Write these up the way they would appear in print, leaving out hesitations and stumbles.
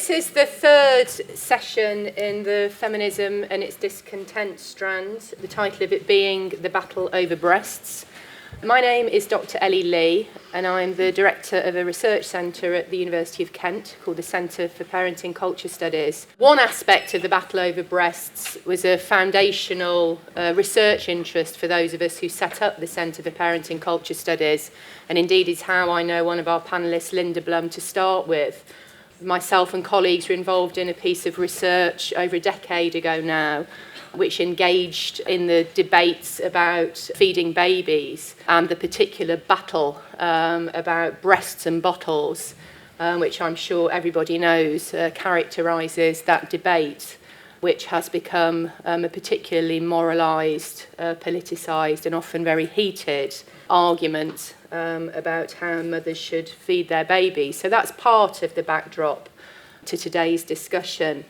This is the third session in the feminism and its discontent strand, the title of it being The Battle Over Breasts. My name is Dr. Ellie Lee, and I'm the director of a research centre at the University of Kent called the Centre for Parenting Culture Studies. One aspect of the battle over breasts was a foundational research interest for those of us who set up the Centre for Parenting Culture Studies, and indeed is how I know one of our panellists, Linda Blum, to start with. Myself and colleagues were involved in a piece of research over a decade ago now, which engaged in the debates about feeding babies and the particular battle about breasts and bottles, which I'm sure everybody knows characterises that debate, which has become a particularly moralised, politicised and often very heated argument about how mothers should feed their babies. So that's part of the backdrop to today's discussion.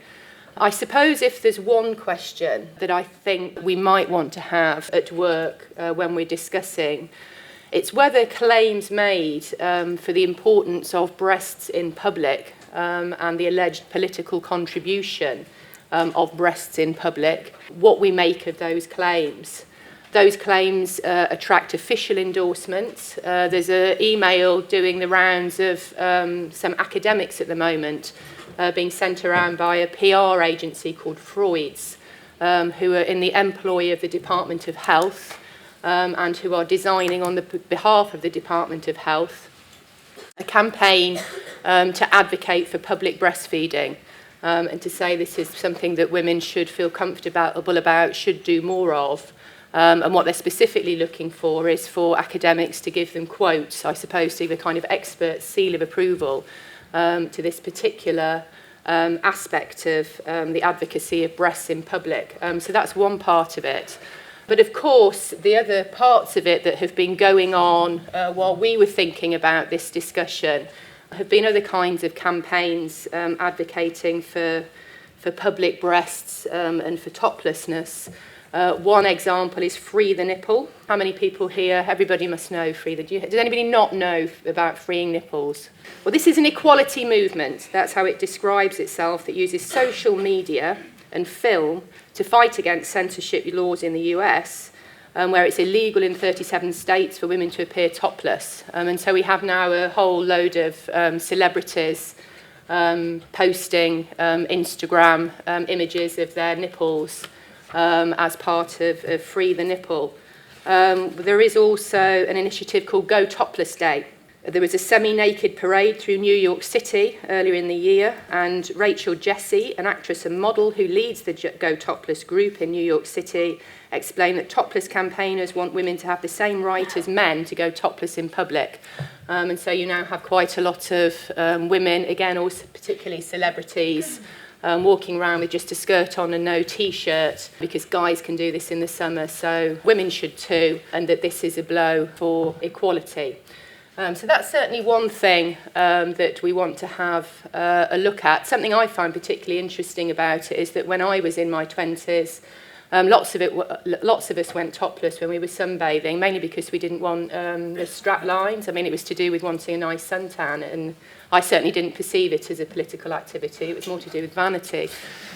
I suppose if there's one question that I think we might want to have at work when we're discussing, it's whether claims made for the importance of breasts in public and the alleged political contribution of breasts in public, what we make of those claims. Those claims attract official endorsements. There's an email doing the rounds of some academics at the moment being sent around by a PR agency called Freud's, who are in the employ of the Department of Health and who are designing on the behalf of the Department of Health a campaign to advocate for public breastfeeding and to say this is something that women should feel comfortable about, should do more of. And what they're specifically looking for is for academics to give them quotes, I suppose, to give a kind of expert seal of approval to this particular aspect of the advocacy of breasts in public. So that's one part of it. But of course, the other parts of it that have been going on while we were thinking about this discussion have been other kinds of campaigns advocating for public breasts and for toplessness. One example is Free the Nipple. How many people here, everybody must know does anybody not know about freeing nipples? Well, this is an equality movement. That's how it describes itself, that uses social media and film to fight against censorship laws in the US, where it's illegal in 37 states for women to appear topless. And so we have now a whole load of celebrities posting Instagram images of their nipples as part of Free the Nipple. There is also an initiative called Go Topless Day. There was a semi-naked parade through New York City earlier in the year, and Rachel Jesse, an actress and model who leads the Go Topless group in New York City, explained that topless campaigners want women to have the same right as men to go topless in public. And so you now have quite a lot of women, again, also particularly celebrities, walking around with just a skirt on and no t-shirt, because guys can do this in the summer, so women should too, and that this is a blow for equality. So that's certainly one thing that we want to have a look at. Something I find particularly interesting about it is that when I was in my 20s, lots of us went topless when we were sunbathing, mainly because we didn't want the strap lines. I mean, it was to do with wanting a nice suntan, and I certainly didn't perceive it as a political activity. It was more to do with vanity.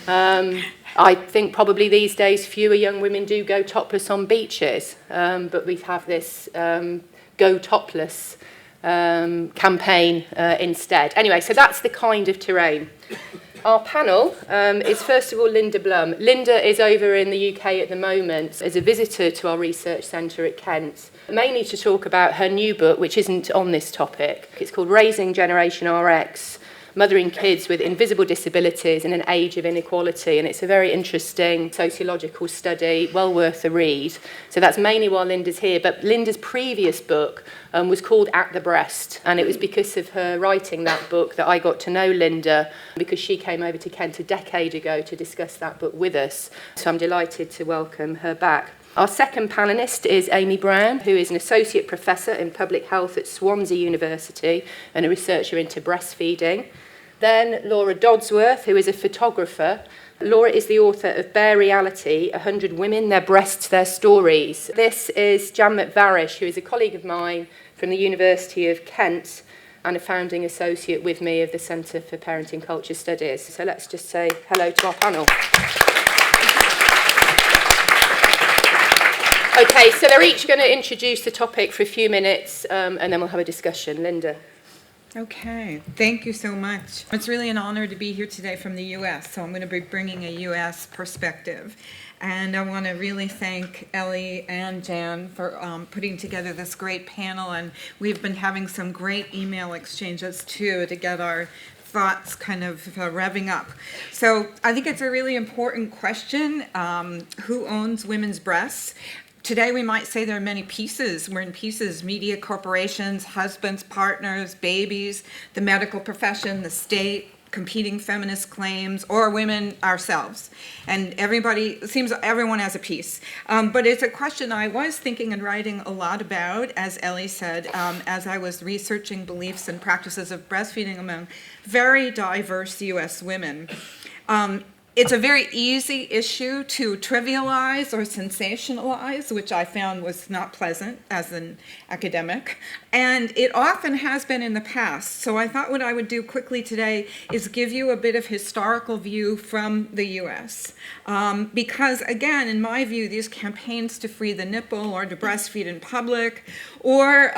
I think probably these days fewer young women do go topless on beaches, but we have this Go Topless campaign instead. Anyway, so that's the kind of terrain. Our panel is first of all Linda Blum. Linda is over in the UK at the moment as a visitor to our research centre at Kent, mainly to talk about her new book, which isn't on this topic. It's called Raising Generation RX, Mothering Kids with Invisible Disabilities in an Age of Inequality. And it's a very interesting sociological study, well worth a read. So that's mainly why Linda's here. But Linda's previous book was called At the Breast. And it was because of her writing that book that I got to know Linda, because she came over to Kent a decade ago to discuss that book with us. So I'm delighted to welcome her back. Our second panellist is Amy Brown, who is an associate professor in public health at Swansea University and a researcher into breastfeeding. Then Laura Dodsworth, who is a photographer. Laura is the author of Bare Reality, 100 Women, Their Breasts, Their Stories. This is Janmet Varish, who is a colleague of mine from the University of Kent, and a founding associate with me of the Centre for Parenting Culture Studies. So let's just say hello to our panel. Okay, so they're each going to introduce the topic for a few minutes, and then we'll have a discussion. Linda. Okay, thank you so much. It's really an honor to be here today from the U.S., so I'm going to be bringing a U.S. perspective. And I want to really thank Ellie and Jan for putting together this great panel, and we've been having some great email exchanges too to get our thoughts kind of revving up. So I think it's a really important question, who owns women's breasts? Today we might say there are many pieces. We're in pieces: media, corporations, husbands, partners, babies, the medical profession, the state, competing feminist claims, or women ourselves. And it seems everyone has a piece. But it's a question I was thinking and writing a lot about, as Ellie said, as I was researching beliefs and practices of breastfeeding among very diverse U.S. women. It's a very easy issue to trivialize or sensationalize, which I found was not pleasant as an academic. And it often has been in the past. So I thought what I would do quickly today is give you a bit of historical view from the US. Because again, in my view, these campaigns to free the nipple or to breastfeed in public, or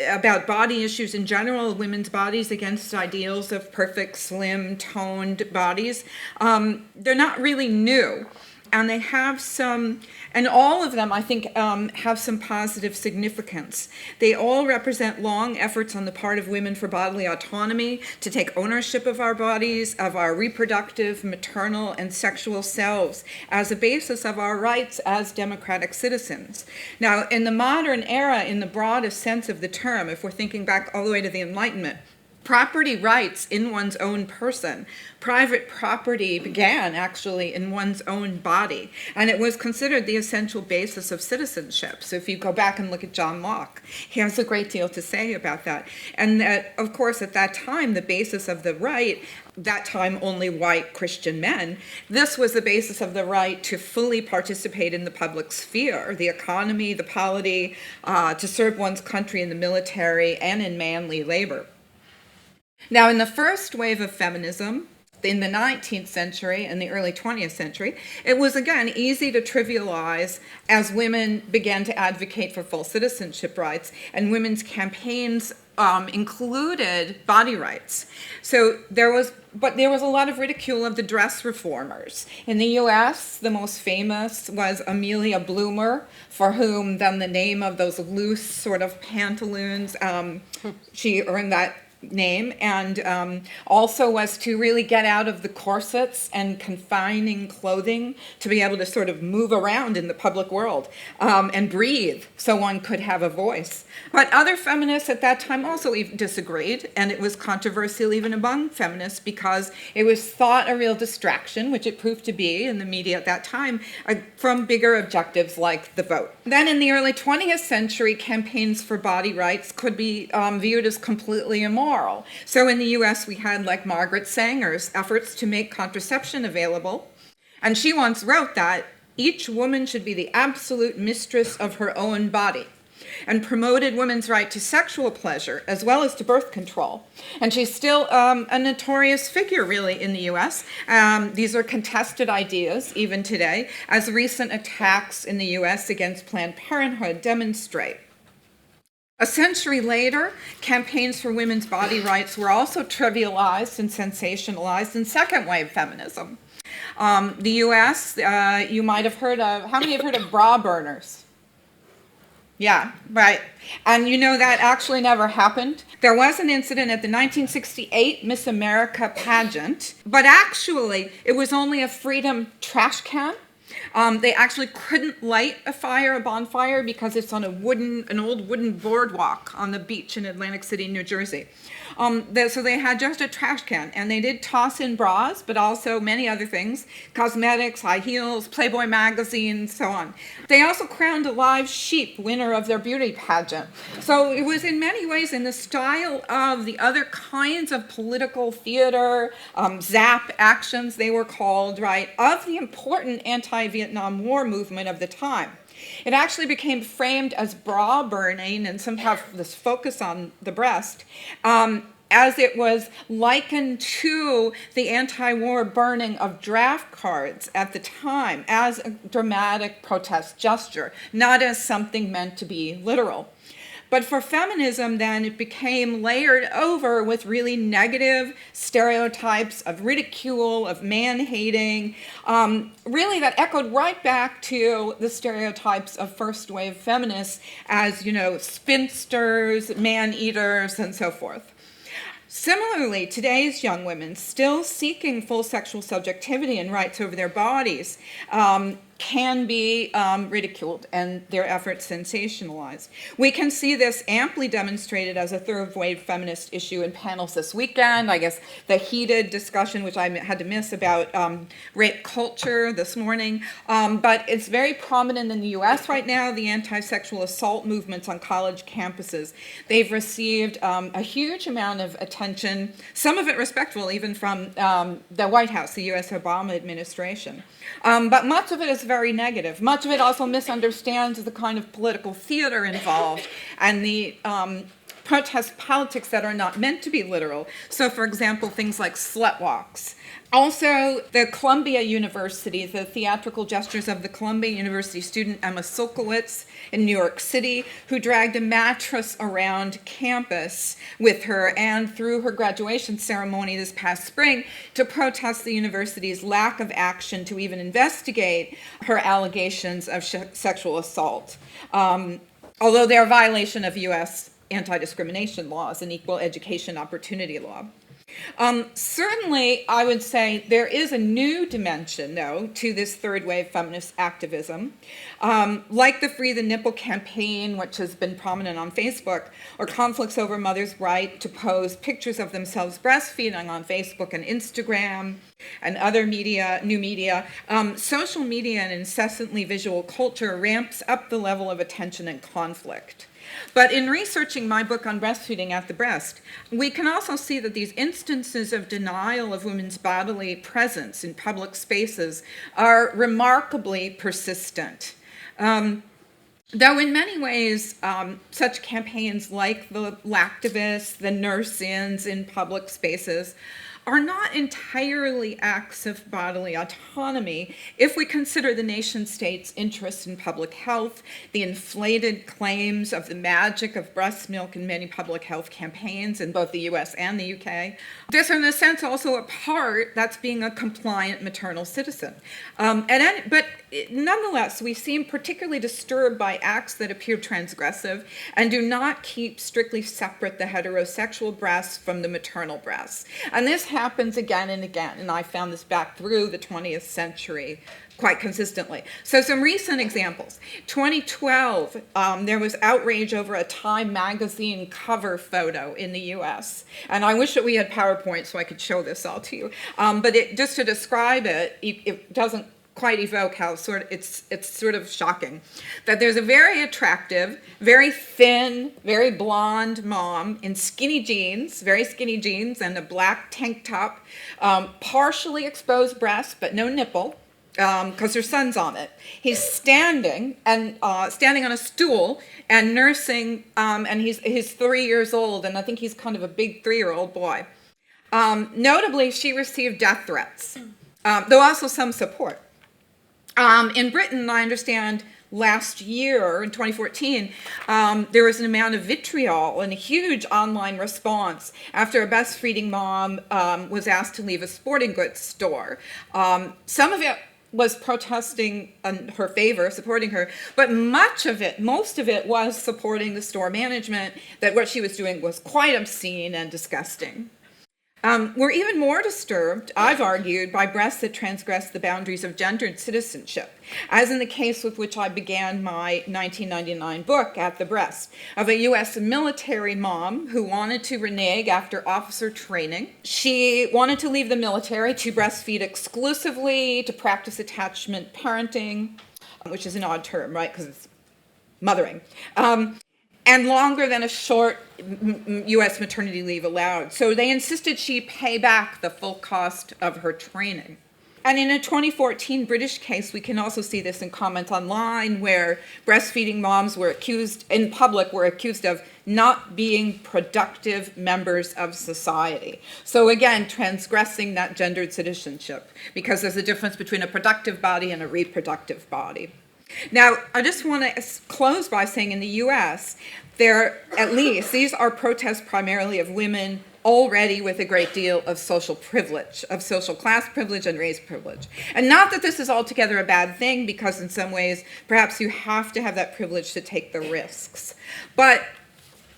about body issues in general, women's bodies against ideals of perfect, slim, toned bodies, they're not really new. And they have some, and all of them, I think, have some positive significance. They all represent long efforts on the part of women for bodily autonomy, to take ownership of our bodies, of our reproductive, maternal, and sexual selves as a basis of our rights as democratic citizens. Now, in the modern era, in the broadest sense of the term, if we're thinking back all the way to the Enlightenment, property rights in one's own person, private property began actually in one's own body, and it was considered the essential basis of citizenship. So if you go back and look at John Locke, he has a great deal to say about that. And that, of course, at that time, the basis of the right, that time only white Christian men, this was the basis of the right to fully participate in the public sphere, the economy, the polity, to serve one's country in the military and in manly labor. Now, in the first wave of feminism, in the 19th century and the early 20th century, it was, again, easy to trivialize as women began to advocate for full citizenship rights, and women's campaigns included body rights. So there was a lot of ridicule of the dress reformers. In the U.S., the most famous was Amelia Bloomer, for whom then the name of those loose sort of pantaloons, she earned that name, and also was to really get out of the corsets and confining clothing to be able to sort of move around in the public world and breathe so one could have a voice. But other feminists at that time also disagreed, and it was controversial even among feminists because it was thought a real distraction, which it proved to be in the media at that time, from bigger objectives like the vote. Then in the early 20th century, campaigns for body rights could be viewed as completely immoral. So in the US, we had, like Margaret Sanger's efforts to make contraception available. And she once wrote that each woman should be the absolute mistress of her own body, and promoted women's right to sexual pleasure as well as to birth control. And she's still a notorious figure, really, in the US. These are contested ideas, even today, as recent attacks in the US against Planned Parenthood demonstrate. A century later, campaigns for women's body rights were also trivialized and sensationalized in second wave feminism. The US, you might have heard of, how many have heard of bra burners? Yeah, right. And you know that actually never happened. There was an incident at the 1968 Miss America pageant, but actually it was only a Freedom trash can. They actually couldn't light a bonfire, because it's on an old wooden boardwalk on the beach in Atlantic City, New Jersey. So they had just a trash can, and they did toss in bras, but also many other things, cosmetics, high heels, Playboy magazine, so on. They also crowned a live sheep winner of their beauty pageant. So it was in many ways in the style of the other kinds of political theater, ZAP actions, they were called, right, of the important anti anti-Vietnam War movement of the time. It actually became framed as bra burning and somehow this focus on the breast, as it was likened to the anti-war burning of draft cards at the time as a dramatic protest gesture, not as something meant to be literal. But for feminism, then, it became layered over with really negative stereotypes of ridicule, of man-hating, really that echoed right back to the stereotypes of first-wave feminists as, spinsters, man-eaters, and so forth. Similarly, today's young women, still seeking full sexual subjectivity and rights over their bodies, can be ridiculed and their efforts sensationalized. We can see this amply demonstrated as a third-wave feminist issue in panels this weekend. I guess the heated discussion, which I had to miss, about rape culture this morning. But it's very prominent in the US right now, the anti-sexual assault movements on college campuses. They've received a huge amount of attention, some of it respectful even from the White House, the US Obama administration. But much of it is very negative. Much of it also misunderstands the kind of political theater involved and the protest politics that are not meant to be literal. So, for example, things like slut walks. Also, the Columbia University, the theatrical gestures of the Columbia University student Emma Sulkowicz in New York City, who dragged a mattress around campus with her and through her graduation ceremony this past spring to protest the university's lack of action to even investigate her allegations of sexual assault. Although they're a violation of U.S. anti-discrimination laws and equal education opportunity law. Certainly, I would say there is a new dimension, though, to this third-wave feminist activism. Like the Free the Nipple campaign, which has been prominent on Facebook, or conflicts over mothers' right to post pictures of themselves breastfeeding on Facebook and Instagram and other media, new media, social media and incessantly visual culture ramps up the level of attention and conflict. But in researching my book on breastfeeding at the breast, we can also see that these instances of denial of women's bodily presence in public spaces are remarkably persistent. Though in many ways, such campaigns like the Lactivists, the nurse-ins in public spaces, are not entirely acts of bodily autonomy if we consider the nation-state's interest in public health, the inflated claims of the magic of breast milk in many public health campaigns in both the US and the UK. There's in a sense also a part that's being a compliant maternal citizen. But nonetheless, we seem particularly disturbed by acts that appear transgressive and do not keep strictly separate the heterosexual breasts from the maternal breasts. And this happens again and again, and I found this back through the 20th century quite consistently. So some recent examples. 2012, there was outrage over a Time magazine cover photo in the US. And I wish that we had PowerPoint so I could show this all to you. But just to describe it, it doesn't quite evoke how it's sort of shocking that there's a very attractive, very thin, very blonde mom in skinny jeans, very skinny jeans, and a black tank top, partially exposed breast but no nipple, because her son's on it. He's standing on a stool and nursing, and he's 3 years old, and I think he's kind of a big 3-year-old boy. Notably, she received death threats, though also some support. In Britain, I understand last year, in 2014, there was an amount of vitriol and a huge online response after a breastfeeding mom was asked to leave a sporting goods store. Some of it was protesting in her favor, supporting her, but most of it was supporting the store management, that what she was doing was quite obscene and disgusting. We're even more disturbed, I've argued, by breasts that transgress the boundaries of gendered citizenship, as in the case with which I began my 1999 book, At the Breast, of a U.S. military mom who wanted to renege after officer training. She wanted to leave the military to breastfeed exclusively, to practice attachment parenting, which is an odd term, right, because it's mothering. And longer than a short U.S. maternity leave allowed. So they insisted she pay back the full cost of her training. And in a 2014 British case, we can also see this in comments online, where breastfeeding moms were accused, in public, were accused of not being productive members of society. So again, transgressing that gendered citizenship, because there's a difference between a productive body and a reproductive body. Now, I just want to close by saying in the US, these are protests primarily of women already with a great deal of social privilege, of social class privilege and race privilege. And not that this is altogether a bad thing, because in some ways, perhaps you have to have that privilege to take the risks. But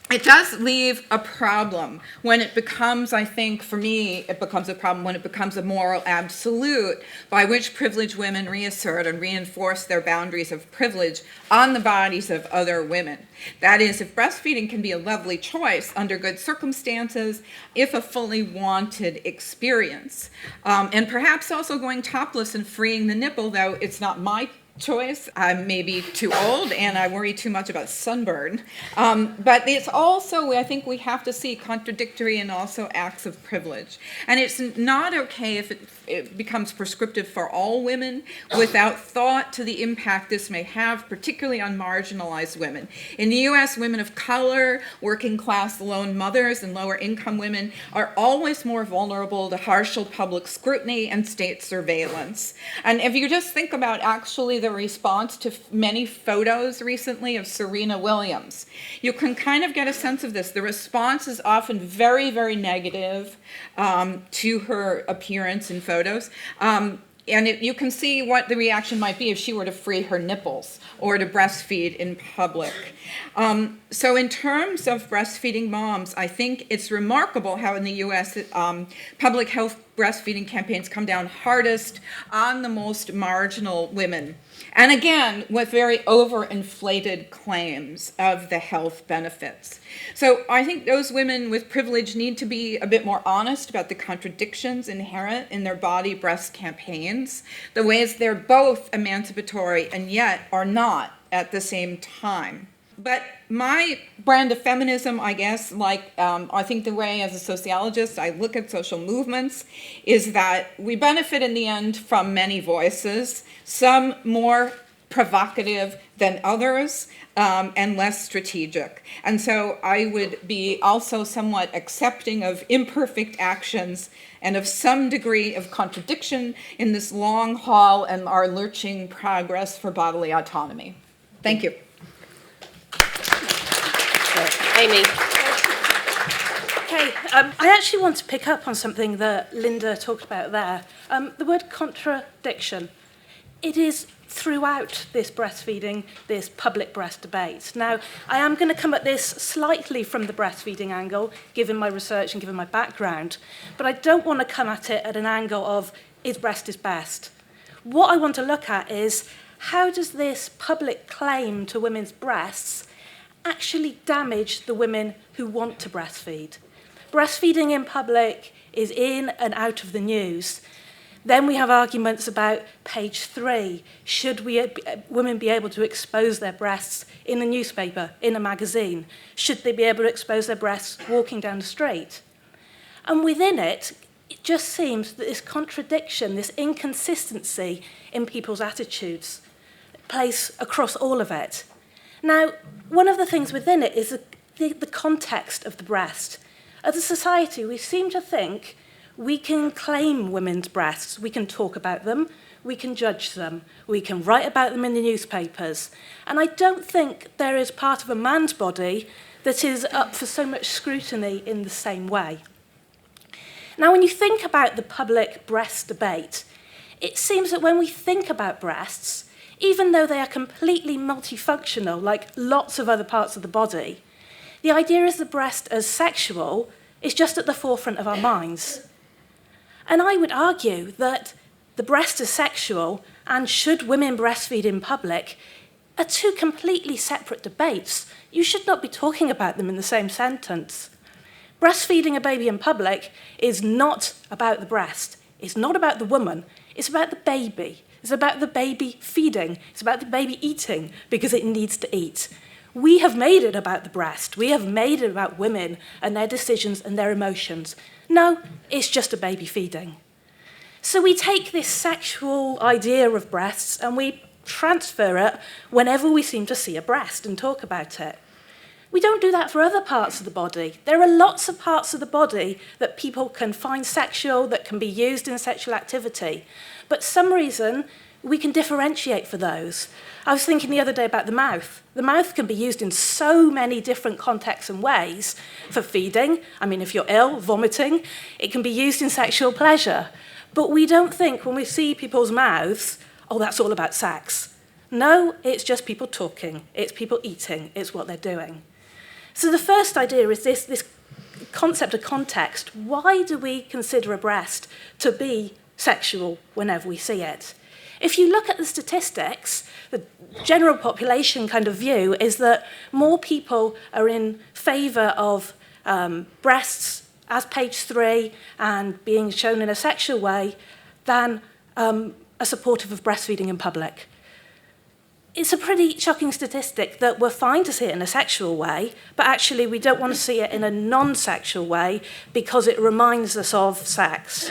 it does leave a problem when it becomes, I think, for me, it becomes a problem when it becomes a moral absolute by which privileged women reassert and reinforce their boundaries of privilege on the bodies of other women. That is, if breastfeeding can be a lovely choice under good circumstances, if a fully wanted experience, and perhaps also going topless and freeing the nipple, though it's not my choice. I'm maybe too old and I worry too much about sunburn. But it's also, I think we have to see contradictory and also acts of privilege. And it's not okay if it becomes prescriptive for all women without thought to the impact this may have, particularly on marginalized women. In the US, women of color, working class lone mothers, and lower income women are always more vulnerable to harsher public scrutiny and state surveillance. And if you just think about actually the response to many photos recently of Serena Williams, you can kind of get a sense of this. The response is often very, very negative to her appearance in photos. And you can see what the reaction might be if she were to free her nipples or to breastfeed in public. So in terms of breastfeeding moms, I think it's remarkable how in the US public health breastfeeding campaigns come down hardest on the most marginal women. And again, with very overinflated claims of the health benefits. So I think those women with privilege need to be a bit more honest about the contradictions inherent in their body breast campaigns, the ways they're both emancipatory and yet are not at the same time. But my brand of feminism, I guess, I think the way as a sociologist I look at social movements is that we benefit in the end from many voices, some more provocative than others, and less strategic. And so I would be also somewhat accepting of imperfect actions and of some degree of contradiction in this long haul and our lurching progress for bodily autonomy. Thank you. Amy. Okay, I actually want to pick up on something that Linda talked about there. The word contradiction. It is throughout this breastfeeding, this public breast debate. Now, I am going to come at this slightly from the breastfeeding angle, given my research and given my background, but I don't want to come at it at an angle of is breast is best. What I want to look at is how does this public claim to women's breasts actually damage the women who want to breastfeed? Breastfeeding in public is in and out of the news. Then we have arguments about page 3. Should women be able to expose their breasts in a newspaper, in a magazine? Should they be able to expose their breasts walking down the street? And within it, it just seems that this contradiction, this inconsistency in people's attitudes plays across all of it. Now, one of the things within it is the context of the breast. As a society, we seem to think we can claim women's breasts, we can talk about them, we can judge them, we can write about them in the newspapers. And I don't think there is part of a man's body that is up for so much scrutiny in the same way. Now, when you think about the public breast debate, it seems that when we think about breasts, even though they are completely multifunctional, like lots of other parts of the body, the idea is the breast as sexual is just at the forefront of our minds. And I would argue that the breast as sexual and should women breastfeed in public are two completely separate debates. You should not be talking about them in the same sentence. Breastfeeding a baby in public is not about the breast. It's not about the woman. It's about the baby. It's about the baby feeding. It's about the baby eating because it needs to eat. We have made it about the breast. We have made it about women and their decisions and their emotions. No, it's just a baby feeding. So we take this sexual idea of breasts and we transfer it whenever we seem to see a breast and talk about it. We don't do that for other parts of the body. There are lots of parts of the body that people can find sexual, that can be used in sexual activity. But for some reason, we can differentiate for those. I was thinking the other day about the mouth. The mouth can be used in so many different contexts and ways for feeding. I mean, if you're ill, vomiting, it can be used in sexual pleasure. But we don't think when we see people's mouths, oh, that's all about sex. No, it's just people talking. It's people eating. It's what they're doing. So the first idea is this concept of context. Why do we consider a breast to be sexual whenever we see it? If you look at the statistics, the general population kind of view is that more people are in favour of breasts as page 3 and being shown in a sexual way than are supportive of breastfeeding in public. It's a pretty shocking statistic that we're fine to see it in a sexual way, but actually we don't want to see it in a non-sexual way because it reminds us of sex.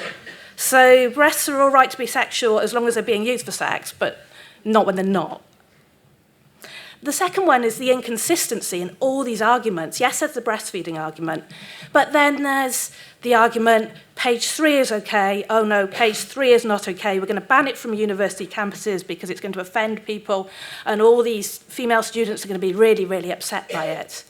So breasts are all right to be sexual as long as they're being used for sex, but not when they're not. The second one is the inconsistency in all these arguments. Yes, there's the breastfeeding argument, but then there's the argument, page 3 is okay, oh no, page 3 is not okay, we're going to ban it from university campuses because it's going to offend people, and all these female students are going to be really, really upset by it.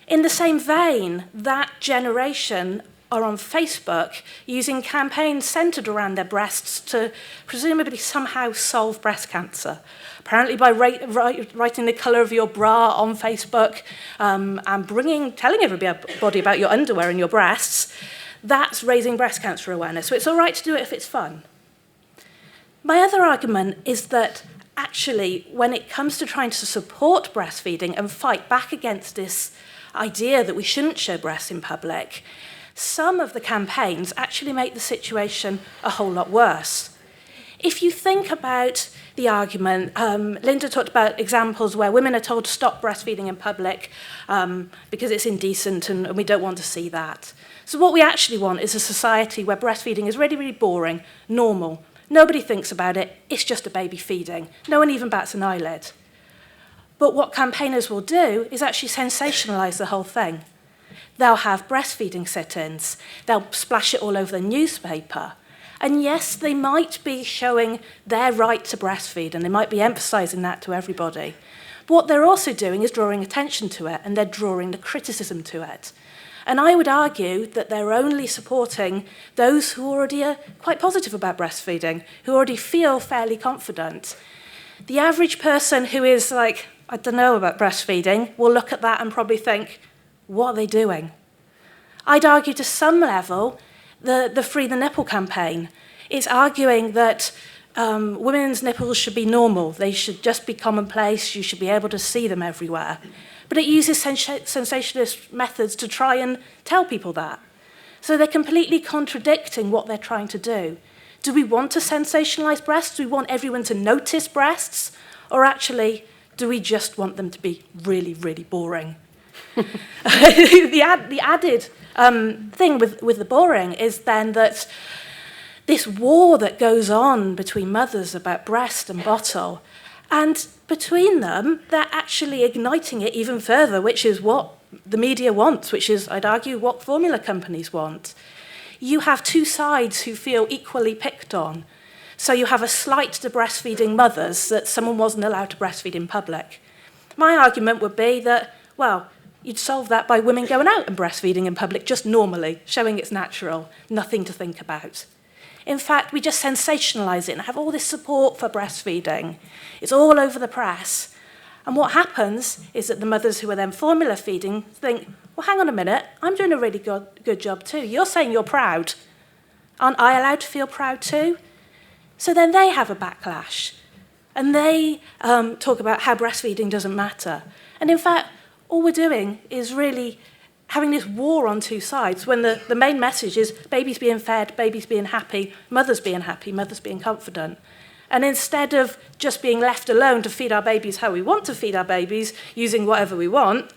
In the same vein, that generation are on Facebook using campaigns centred around their breasts to presumably somehow solve breast cancer. Apparently by writing the colour of your bra on Facebook and telling everybody about your underwear and your breasts, that's raising breast cancer awareness. So it's all right to do it if it's fun. My other argument is that actually when it comes to trying to support breastfeeding and fight back against this idea that we shouldn't show breasts in public, some of the campaigns actually make the situation a whole lot worse. If you think about the argument, Linda talked about examples where women are told to stop breastfeeding in public because it's indecent and we don't want to see that. So what we actually want is a society where breastfeeding is really, really boring, normal. Nobody thinks about it, it's just a baby feeding. No one even bats an eyelid. But what campaigners will do is actually sensationalise the whole thing. They'll have breastfeeding sit-ins. They'll splash it all over the newspaper. And yes, they might be showing their right to breastfeed, and they might be emphasising that to everybody. But what they're also doing is drawing attention to it, and they're drawing the criticism to it. And I would argue that they're only supporting those who already are quite positive about breastfeeding, who already feel fairly confident. The average person who is like, I don't know about breastfeeding, will look at that and probably think, what are they doing? I'd argue to some level the Free the Nipple campaign is arguing that women's nipples should be normal. They should just be commonplace. You should be able to see them everywhere. But it uses sensationalist methods to try and tell people that. So they're completely contradicting what they're trying to do. Do we want to sensationalise breasts? Do we want everyone to notice breasts? Or actually, do we just want them to be really, really boring? The added thing with the boring is then that this war that goes on between mothers about breast and bottle, and between them, they're actually igniting it even further, which is what the media wants, which is, I'd argue, what formula companies want. You have two sides who feel equally picked on. So you have a slight to breastfeeding mothers that someone wasn't allowed to breastfeed in public. My argument would be that, well, you'd solve that by women going out and breastfeeding in public just normally, showing it's natural, nothing to think about. In fact, we just sensationalise it and have all this support for breastfeeding. It's all over the press. And what happens is that the mothers who are then formula feeding think, well, hang on a minute, I'm doing a really good job too. You're saying you're proud. Aren't I allowed to feel proud too? So then they have a backlash. And they talk about how breastfeeding doesn't matter. And in fact, all we're doing is really having this war on two sides when the main message is babies being fed, babies being happy, mothers being confident. And instead of just being left alone to feed our babies how we want to feed our babies, using whatever we want,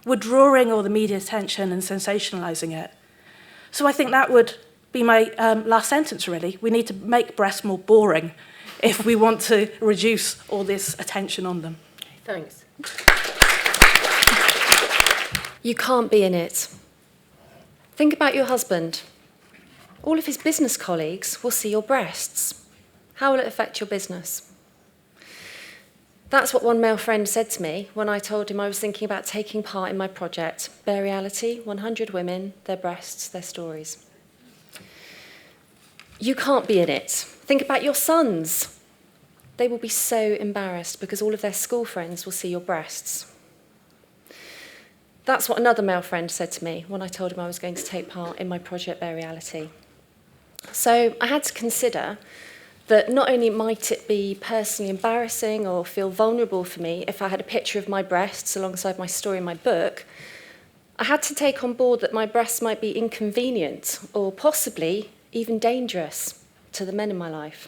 we're drawing all the media attention and sensationalising it. So I think that would be my last sentence, really. We need to make breasts more boring if we want to reduce all this attention on them. Thanks. You can't be in it. Think about your husband. All of his business colleagues will see your breasts. How will it affect your business? That's what one male friend said to me when I told him I was thinking about taking part in my project, Bare Reality, 100 Women, Their Breasts, Their Stories. You can't be in it. Think about your sons. They will be so embarrassed because all of their school friends will see your breasts. That's what another male friend said to me when I told him I was going to take part in my project, Bare Reality. So I had to consider that not only might it be personally embarrassing or feel vulnerable for me if I had a picture of my breasts alongside my story in my book, I had to take on board that my breasts might be inconvenient or possibly even dangerous to the men in my life.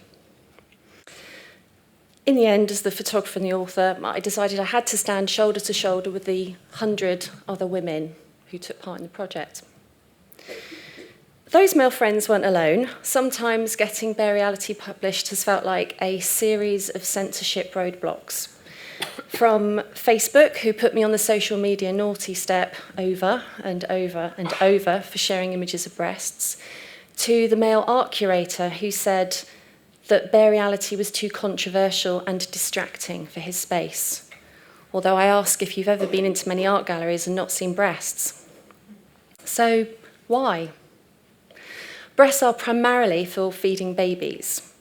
In the end, as the photographer and the author, I decided I had to stand shoulder to shoulder with the 100 other women who took part in the project. Those male friends weren't alone. Sometimes getting Bare Reality published has felt like a series of censorship roadblocks. From Facebook, who put me on the social media naughty step over and over and over for sharing images of breasts, to the male art curator who said that Bare Reality was too controversial and distracting for his space. Although I ask if you've ever been into many art galleries and not seen breasts. So, why? Breasts are primarily for feeding babies.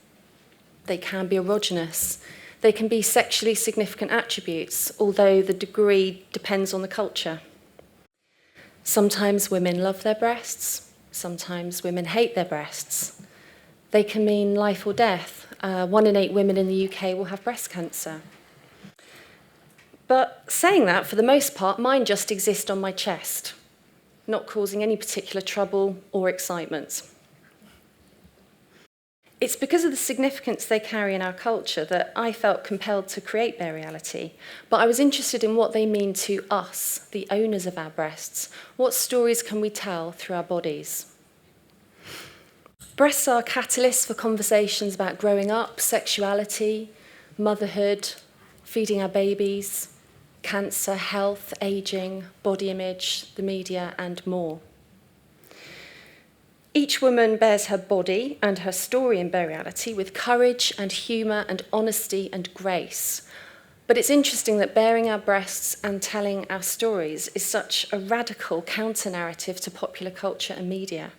They can be erogenous. They can be sexually significant attributes, although the degree depends on the culture. Sometimes women love their breasts. Sometimes women hate their breasts. They can mean life or death. 1 in 8 women in the UK will have breast cancer. But saying that, for the most part, mine just exist on my chest, not causing any particular trouble or excitement. It's because of the significance they carry in our culture that I felt compelled to create Bare Reality, but I was interested in what they mean to us, the owners of our breasts. What stories can we tell through our bodies? Breasts are catalysts for conversations about growing up, sexuality, motherhood, feeding our babies, cancer, health, ageing, body image, the media, and more. Each woman bears her body and her story in Bare Reality with courage and humour and honesty and grace. But it's interesting that bearing our breasts and telling our stories is such a radical counter-narrative to popular culture and media.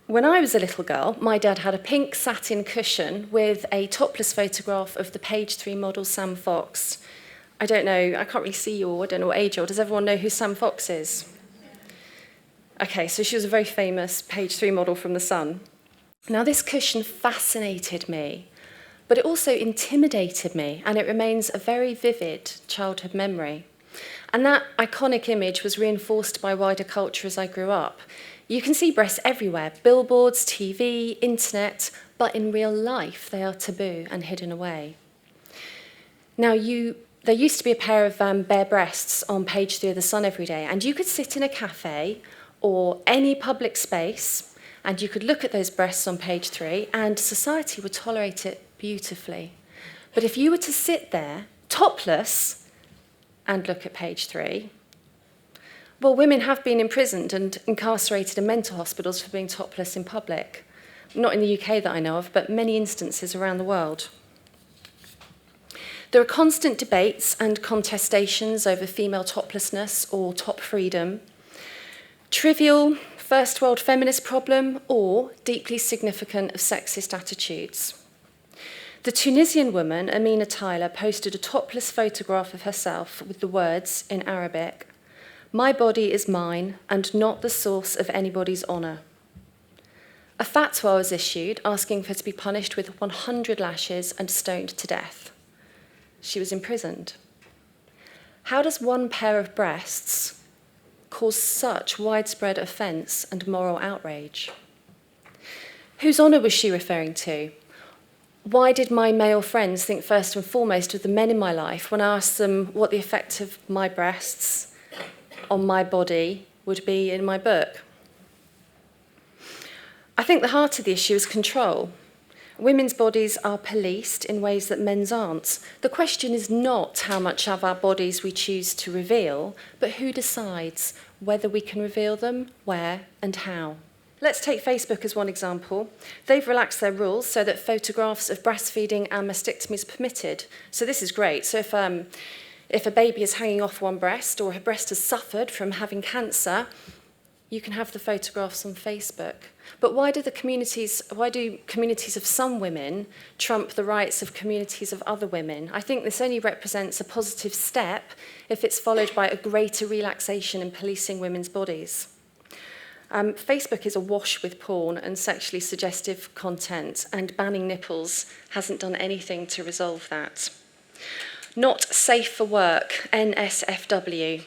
When I was a little girl, my dad had a pink satin cushion with a topless photograph of the page 3 model Sam Fox. I don't know, I can't really see you all, I don't know what age you are. Does everyone know who Sam Fox is? Okay, so she was a very famous page 3 model from The Sun. Now, this cushion fascinated me, but it also intimidated me, and it remains a very vivid childhood memory. And that iconic image was reinforced by wider culture as I grew up. You can see breasts everywhere, billboards, TV, internet, but in real life they are taboo and hidden away. Now, there used to be a pair of bare breasts on page 3 of The Sun every day, and you could sit in a cafe or any public space, and you could look at those breasts on page 3, and society would tolerate it beautifully. But if you were to sit there, topless, and look at page 3, well, women have been imprisoned and incarcerated in mental hospitals for being topless in public. Not in the UK that I know of, but many instances around the world. There are constant debates and contestations over female toplessness or top freedom, trivial, first world feminist problem, or deeply significant of sexist attitudes. The Tunisian woman, Amina Tyler, posted a topless photograph of herself with the words in Arabic, "My body is mine and not the source of anybody's honour." A fatwa was issued asking for her to be punished with 100 lashes and stoned to death. She was imprisoned. How does one pair of breasts cause such widespread offence and moral outrage? Whose honour was she referring to? Why did my male friends think first and foremost of the men in my life when I asked them what the effect of my breasts on my body would be in my book? I think the heart of the issue is control. Women's bodies are policed in ways that men's aren't. The question is not how much of our bodies we choose to reveal, but who decides whether we can reveal them, where, and how. Let's take Facebook as one example. They've relaxed their rules so that photographs of breastfeeding and mastectomy is permitted. So this is great. So if a baby is hanging off one breast or her breast has suffered from having cancer, you can have the photographs on Facebook. But why do communities of some women trump the rights of communities of other women? I think this only represents a positive step if it's followed by a greater relaxation in policing women's bodies. Facebook is awash with porn and sexually suggestive content, and banning nipples hasn't done anything to resolve that. Not safe for work, NSFW.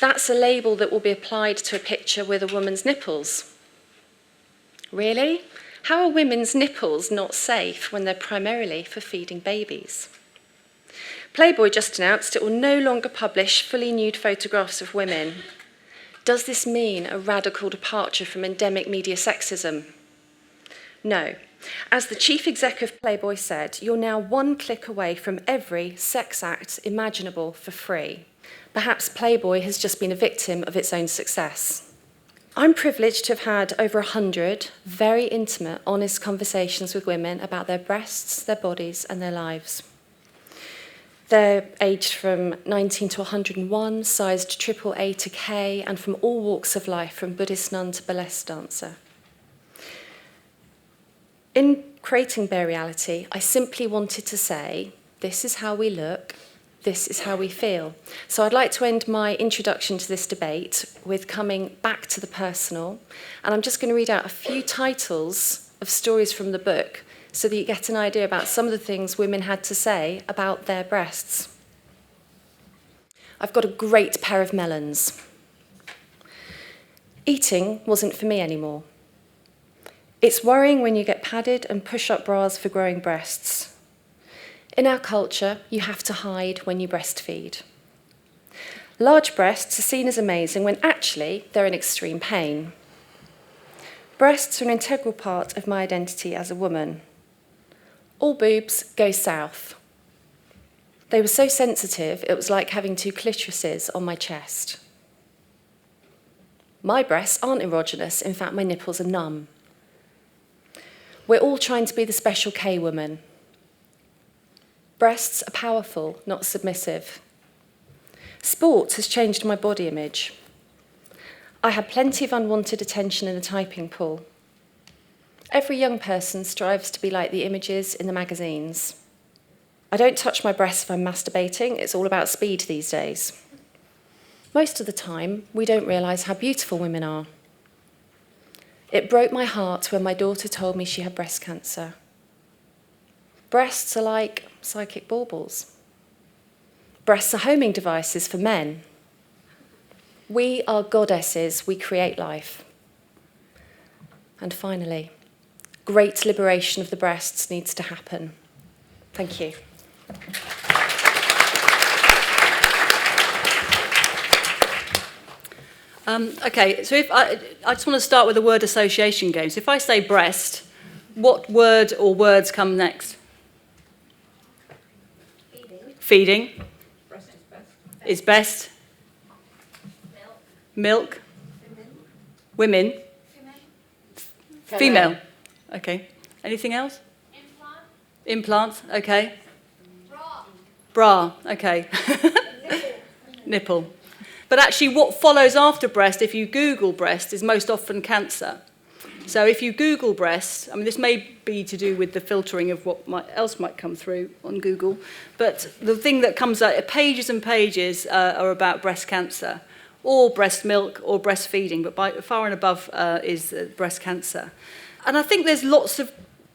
That's a label that will be applied to a picture with a woman's nipples. Really? How are women's nipples not safe when they're primarily for feeding babies? Playboy just announced it will no longer publish fully nude photographs of women. Does this mean a radical departure from endemic media sexism? No. As the chief exec of Playboy said, you're now one click away from every sex act imaginable for free. Perhaps Playboy has just been a victim of its own success. I'm privileged to have had over 100 very intimate, honest conversations with women about their breasts, their bodies, and their lives. They're aged from 19 to 101, sized AAA to K, and from all walks of life, from Buddhist nun to burlesque dancer. In creating Bare Reality, I simply wanted to say, this is how we look, this is how we feel. So I'd like to end my introduction to this debate with coming back to the personal, and I'm just going to read out a few titles of stories from the book so that you get an idea about some of the things women had to say about their breasts. I've got a great pair of melons. Eating wasn't for me anymore. It's worrying when you get padded and push-up bras for growing breasts. In our culture, you have to hide when you breastfeed. Large breasts are seen as amazing when actually they're in extreme pain. Breasts are an integral part of my identity as a woman. All boobs go south. They were so sensitive, it was like having two clitorises on my chest. My breasts aren't erogenous, in fact my nipples are numb. We're all trying to be the special K woman. Breasts are powerful, not submissive. Sport has changed my body image. I had plenty of unwanted attention in the typing pool. Every young person strives to be like the images in the magazines. I don't touch my breasts if I'm masturbating, it's all about speed these days. Most of the time, we don't realise how beautiful women are. It broke my heart when my daughter told me she had breast cancer. Breasts are like psychic baubles. Breasts are homing devices for men. We are goddesses, we create life. And finally, great liberation of the breasts needs to happen. Thank you. Okay, so if I just want to start with a word association game. So if I say breast, what word or words come next? Feeding. Breast Is best. Milk. Women. Female. Okay. Anything else? Implants. Okay. Bra. Okay. Nipple. But actually what follows after breast, if you Google breast, is most often cancer. So if you Google breast, I mean, this may be to do with the filtering of what else might come through on Google, but the thing that comes out, pages and pages are about breast cancer, or breast milk, or breastfeeding, but by far and above is breast cancer. And I think there's lots of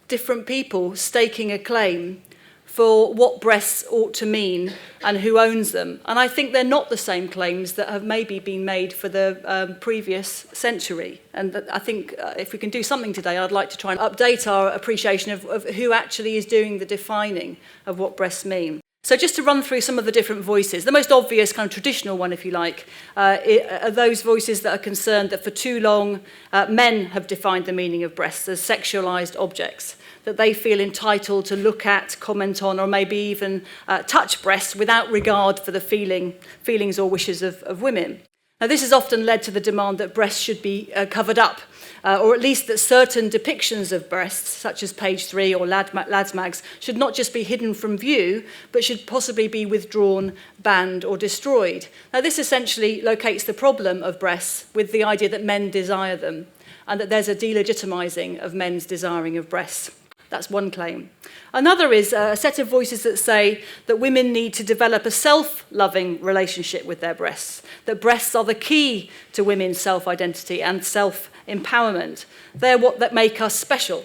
different people staking a claim for what breasts ought to mean and who owns them. And I think they're not the same claims that have maybe been made for the previous century. And I think if we can do something today, I'd like to try and update our appreciation of who actually is doing the defining of what breasts mean. So just to run through some of the different voices, the most obvious kind of traditional one, if you like, are those voices that are concerned that for too long men have defined the meaning of breasts as sexualised objects, that they feel entitled to look at, comment on, or maybe even touch breasts without regard for the feelings or wishes of women. Now, this has often led to the demand that breasts should be covered up, or at least that certain depictions of breasts, such as page 3 or lads mags, should not just be hidden from view, but should possibly be withdrawn, banned, or destroyed. Now, this essentially locates the problem of breasts with the idea that men desire them, and that there's a delegitimising of men's desiring of breasts. That's one claim. Another is a set of voices that say that women need to develop a self-loving relationship with their breasts, that breasts are the key to women's self-identity and self-empowerment. They're what that make us special,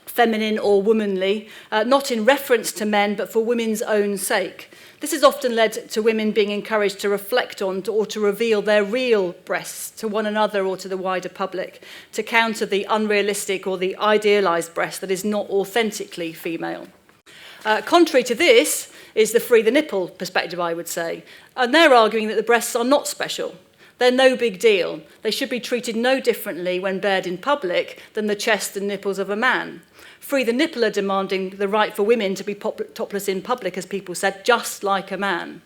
feminine or womanly, not in reference to men, but for women's own sake. This has often led to women being encouraged to reflect on or to reveal their real breasts to one another or to the wider public, to counter the unrealistic or the idealised breast that is not authentically female. Contrary to this is the free the nipple perspective, I would say. And they're arguing that the breasts are not special. They're no big deal. They should be treated no differently when bared in public than the chest and nipples of a man. Free the nipple are demanding the right for women to be topless in public, as people said, just like a man.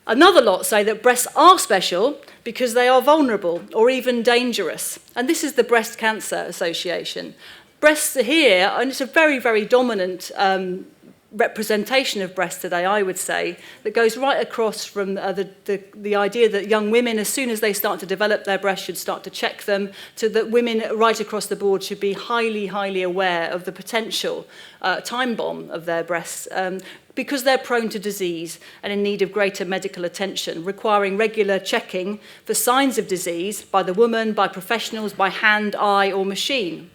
Another lot say that breasts are special because they are vulnerable or even dangerous. And this is the Breast Cancer Association. Breasts are here, and it's a very, very dominant representation of breasts today, I would say, that goes right across from the idea that young women, as soon as they start to develop their breasts, should start to check them, to that women right across the board should be highly, highly aware of the potential time bomb of their breasts, because they're prone to disease and in need of greater medical attention, requiring regular checking for signs of disease by the woman, by professionals, by hand, eye, or machine.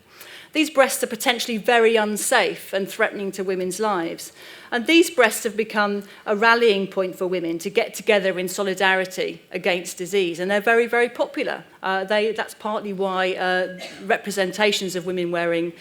These breasts are potentially very unsafe and threatening to women's lives. And these breasts have become a rallying point for women to get together in solidarity against disease. And they're very, very popular. That's partly why representations of women wearing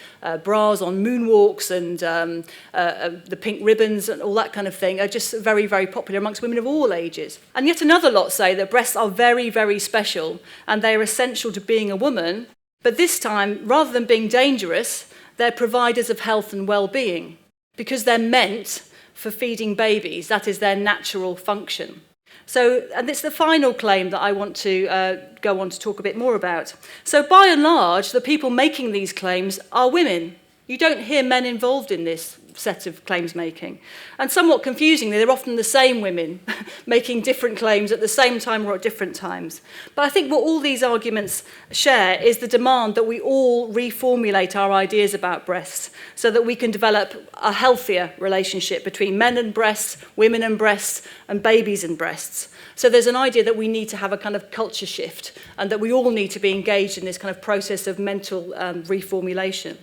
bras on moonwalks and the pink ribbons and all that kind of thing are just very, very popular amongst women of all ages. And yet another lot say that breasts are very, very special and they are essential to being a woman. But this time, rather than being dangerous, they're providers of health and well-being because they're meant for feeding babies. That is their natural function. So, and it's the final claim that I want to go on to talk a bit more about. So by and large, the people making these claims are women. You don't hear men involved in this set of claims making. And somewhat confusingly, they're often the same women making different claims at the same time or at different times. But I think what all these arguments share is the demand that we all reformulate our ideas about breasts so that we can develop a healthier relationship between men and breasts, women and breasts, and babies and breasts. So there's an idea that we need to have a kind of culture shift and that we all need to be engaged in this kind of process of mental reformulation.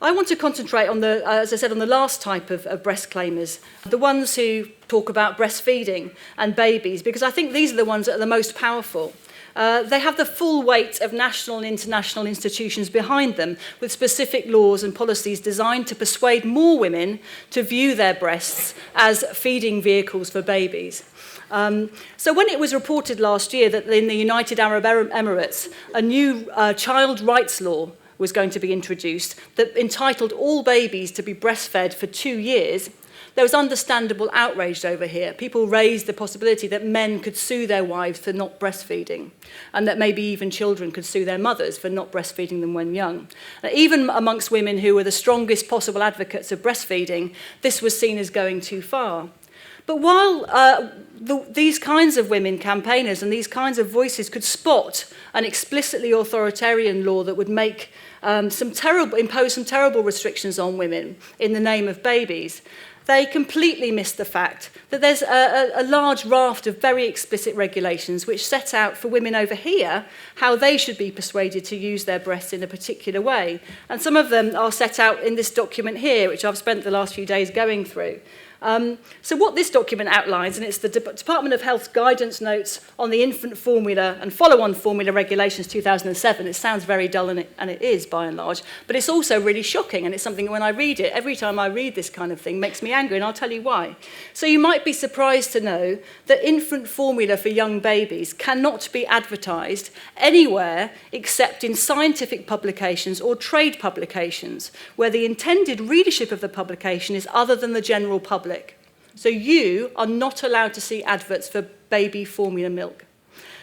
I want to concentrate on as I said, on the last type of breast claimers, the ones who talk about breastfeeding and babies, because I think these are the ones that are the most powerful. They have the full weight of national and international institutions behind them, with specific laws and policies designed to persuade more women to view their breasts as feeding vehicles for babies. So when it was reported last year that in the United Arab Emirates, a new child rights law was going to be introduced that entitled all babies to be breastfed for 2 years, there was understandable outrage over here. People raised the possibility that men could sue their wives for not breastfeeding, and that maybe even children could sue their mothers for not breastfeeding them when young. Even amongst women who were the strongest possible advocates of breastfeeding, this was seen as going too far. But while these kinds of women campaigners and these kinds of voices could spot an explicitly authoritarian law that would make impose some terrible restrictions on women in the name of babies, they completely missed the fact that there's a large raft of very explicit regulations which set out for women over here how they should be persuaded to use their breasts in a particular way. And some of them are set out in this document here, which I've spent the last few days going through. So what this document outlines, and it's the Department of Health's guidance notes on the infant formula and follow-on formula regulations 2007. It sounds very dull, and it is, by and large, but it's also really shocking, and it's something when I read it, every time I read this kind of thing, makes me angry, and I'll tell you why. So you might be surprised to know that infant formula for young babies cannot be advertised anywhere except in scientific publications or trade publications, where the intended readership of the publication is other than the general public. So you are not allowed to see adverts for baby formula milk.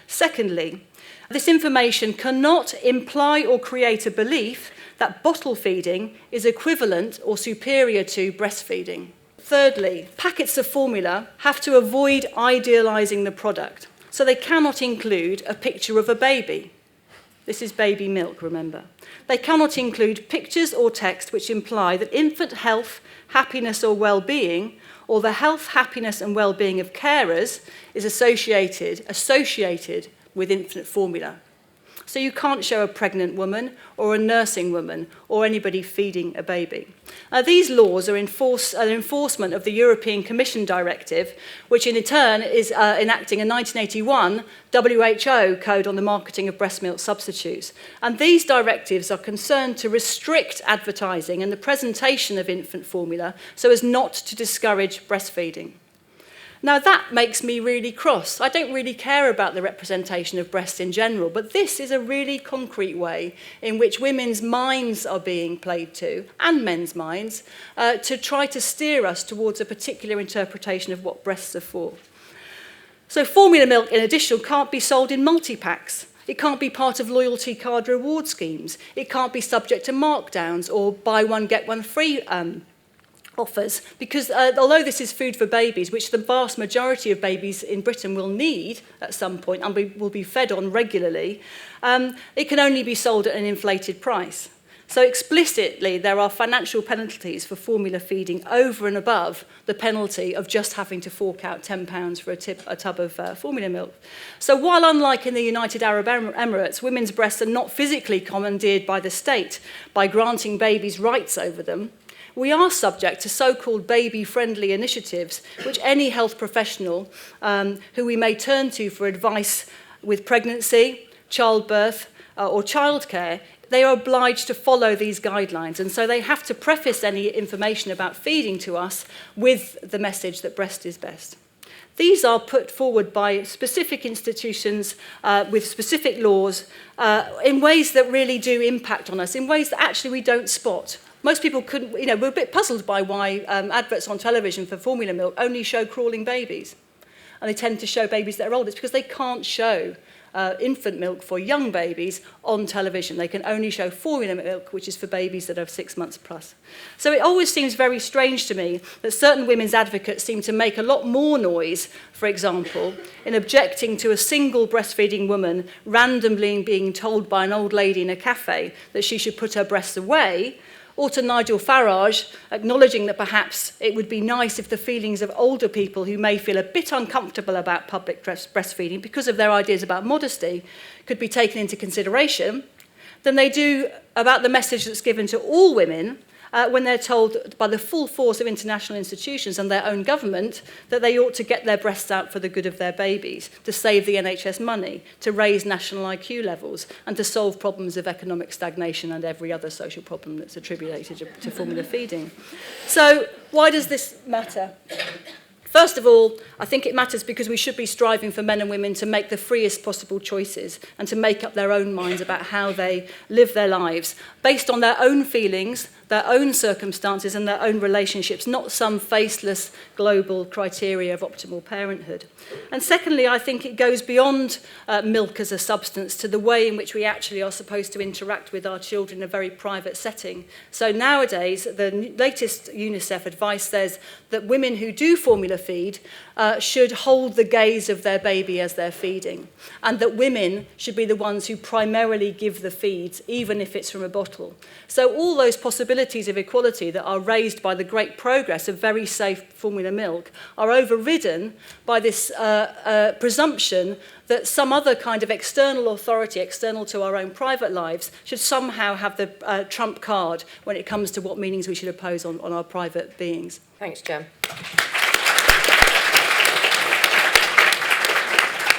Secondly, this information cannot imply or create a belief that bottle feeding is equivalent or superior to breastfeeding. Thirdly, packets of formula have to avoid idealising the product, so they cannot include a picture of a baby. This is baby milk, remember. They cannot include pictures or text which imply that infant health, happiness or well-being, or the health, happiness and well-being of carers is associated with infant formula. So you can't show a pregnant woman or a nursing woman or anybody feeding a baby. These laws are an enforcement of the European Commission directive, which in turn is enacting a 1981 WHO code on the marketing of breast milk substitutes. And these directives are concerned to restrict advertising and the presentation of infant formula so as not to discourage breastfeeding. Now that makes me really cross. I don't really care about the representation of breasts in general, but this is a really concrete way in which women's minds are being played to, and men's minds, to try to steer us towards a particular interpretation of what breasts are for. So formula milk, in addition, can't be sold in multi-packs. It can't be part of loyalty card reward schemes. It can't be subject to markdowns or buy one, get one free offers, because although this is food for babies, which the vast majority of babies in Britain will need at some point and will be fed on regularly, it can only be sold at an inflated price. So explicitly, there are financial penalties for formula feeding over and above the penalty of just having to fork out £10 for a tub of formula milk. So while unlike in the United Arab Emirates, women's breasts are not physically commandeered by the state by granting babies rights over them, we are subject to so-called baby-friendly initiatives, which any health professional who we may turn to for advice with pregnancy, childbirth, or childcare, they are obliged to follow these guidelines. And so they have to preface any information about feeding to us with the message that breast is best. These are put forward by specific institutions with specific laws in ways that really do impact on us, in ways that actually we don't spot. Most people couldn't, we're a bit puzzled by why adverts on television for formula milk only show crawling babies. And they tend to show babies that are old. It's because they can't show infant milk for young babies on television. They can only show formula milk, which is for babies that are 6 months plus. So it always seems very strange to me that certain women's advocates seem to make a lot more noise, for example, in objecting to a single breastfeeding woman randomly being told by an old lady in a cafe that she should put her breasts away, or to Nigel Farage acknowledging that perhaps it would be nice if the feelings of older people who may feel a bit uncomfortable about public breastfeeding because of their ideas about modesty could be taken into consideration, than they do about the message that's given to all women when they're told by the full force of international institutions and their own government that they ought to get their breasts out for the good of their babies, to save the NHS money, to raise national IQ levels, and to solve problems of economic stagnation and every other social problem that's attributed to formula feeding. So why does this matter? First of all, I think it matters because we should be striving for men and women to make the freest possible choices and to make up their own minds about how they live their lives based on their own feelings, their own circumstances and their own relationships, not some faceless global criteria of optimal parenthood. And secondly, I think it goes beyond milk as a substance to the way in which we actually are supposed to interact with our children in a very private setting. So nowadays, the latest UNICEF advice says that women who do formula feed should hold the gaze of their baby as they're feeding, and that women should be the ones who primarily give the feeds, even if it's from a bottle. So all those possibilities of equality that are raised by the great progress of very safe formula milk are overridden by this presumption that some other kind of external authority, external to our own private lives, should somehow have the trump card when it comes to what meanings we should impose on our private beings. Thanks, Jen.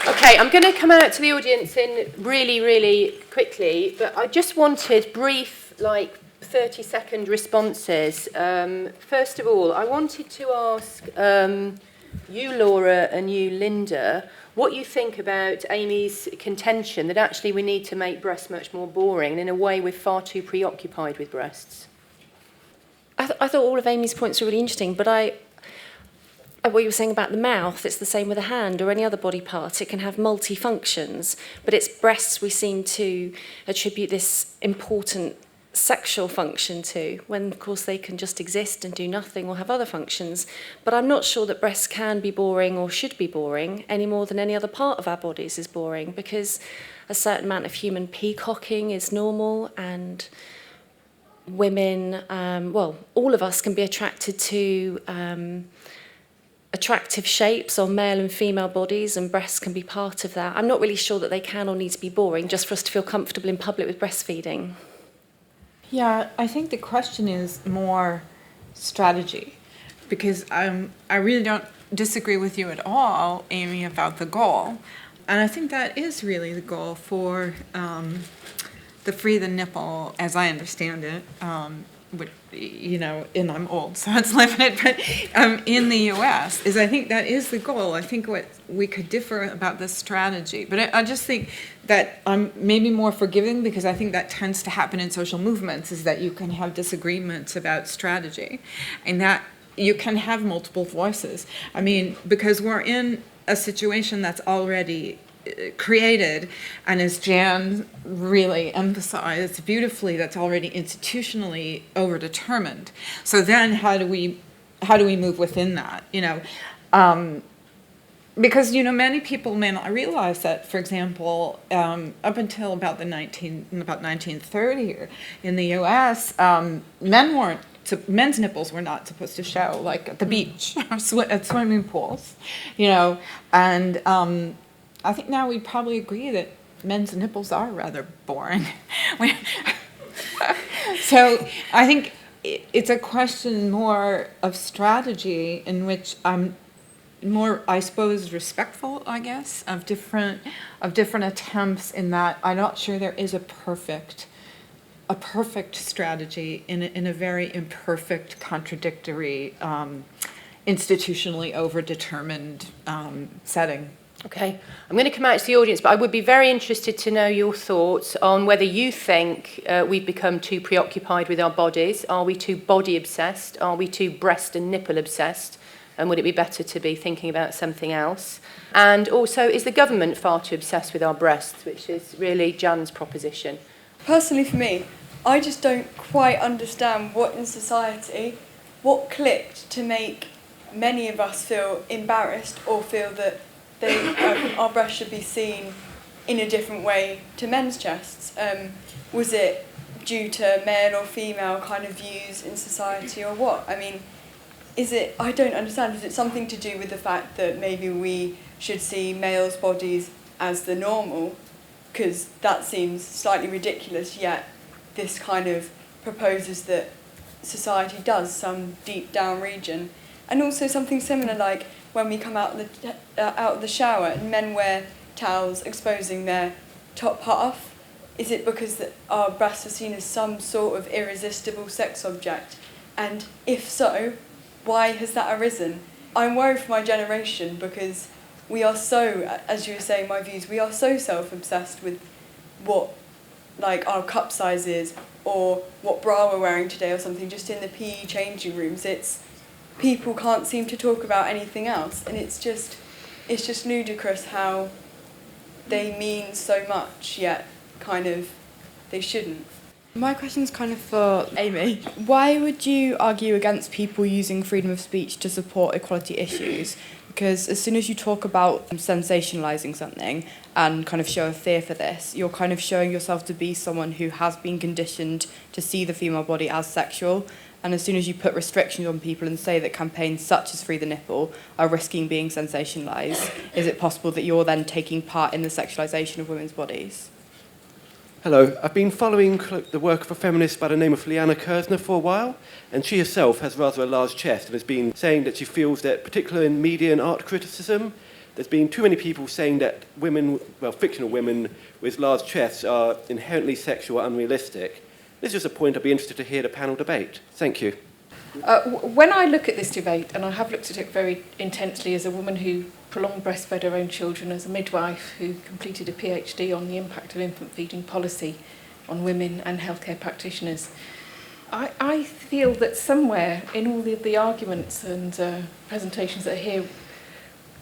Okay, I'm going to come out to the audience in really, really quickly, but I just wanted brief, 30-second responses. First of all, I wanted to ask you, Laura, and you, Linda, what you think about Amy's contention that actually we need to make breasts much more boring, and in a way we're far too preoccupied with breasts. I thought all of Amy's points were really interesting, but what you were saying about the mouth, it's the same with a hand or any other body part. It can have multi-functions, but it's breasts we seem to attribute this important sexual function to, when of course they can just exist and do nothing or have other functions. But I'm not sure that breasts can be boring or should be boring any more than any other part of our bodies is boring, because a certain amount of human peacocking is normal, and women, all of us can be attracted to attractive shapes on male and female bodies, and breasts can be part of that. I'm not really sure that they can or need to be boring just for us to feel comfortable in public with breastfeeding. Yeah, I think the question is more strategy, because I really don't disagree with you at all, Amy, about the goal. And I think that is really the goal for the free the nipple, as I understand it, and I'm old, so it's limited, but in the U.S., I think that is the goal. I think what we could differ about the strategy, but I just think that I'm maybe more forgiving, because I think that tends to happen in social movements, is that you can have disagreements about strategy, and that you can have multiple voices. I mean, because we're in a situation that's already created, and as Jan really emphasized beautifully, that's already institutionally overdetermined. So then how do we move within that? Because many people may not realize that, for example, up until about 1930 in the U.S., men's nipples were not supposed to show, like at the beach or at swimming pools, and I think now we'd probably agree that men's nipples are rather boring. So I think it's a question more of strategy, in which I'm more, I suppose, respectful, I guess, of different attempts, in that I'm not sure there is a perfect strategy in a very imperfect, contradictory, institutionally overdetermined setting. Okay, I'm going to come out to the audience, but I would be very interested to know your thoughts on whether you think we've become too preoccupied with our bodies. Are we too body obsessed? Are we too breast and nipple obsessed? And would it be better to be thinking about something else? And also, is the government far too obsessed with our breasts, which is really Jan's proposition? Personally, for me, I just don't quite understand what in society, what clicked to make many of us feel embarrassed or feel that our breasts should be seen in a different way to men's chests. Was it due to male or female kind of views in society, or what? I mean, I don't understand, is it something to do with the fact that maybe we should see males' bodies as the normal? Because that seems slightly ridiculous, yet this kind of proposes that society does some deep down region. And also something similar, like when we come out of the shower and men wear towels exposing their top half. Is it because our breasts are seen as some sort of irresistible sex object? And if so, why has that arisen? I'm worried for my generation, because we are so, as you were saying, my views, we are so self-obsessed with what our cup size is, or what bra we're wearing today or something, just in the PE changing rooms. People can't seem to talk about anything else, and it's just ludicrous how they mean so much, yet kind of they shouldn't. My question's kind of for Amy. Why would you argue against people using freedom of speech to support equality issues? Because as soon as you talk about sensationalising something and kind of show a fear for this, you're kind of showing yourself to be someone who has been conditioned to see the female body as sexual. And as soon as you put restrictions on people and say that campaigns such as Free the Nipple are risking being sensationalised, is it possible that you're then taking part in the sexualisation of women's bodies? Hello, I've been following the work of a feminist by the name of Liana Kersner for a while, and she herself has rather a large chest and has been saying that she feels that, particularly in media and art criticism, there's been too many people saying that women, well, fictional women with large chests are inherently sexual or unrealistic. This is just a point I'd be interested to hear the panel debate. Thank you. When I look at this debate, and I have looked at it very intensely as a woman who prolonged breastfed her own children, as a midwife who completed a PhD on the impact of infant feeding policy on women and healthcare practitioners, I feel that somewhere in all of the arguments and presentations that are here,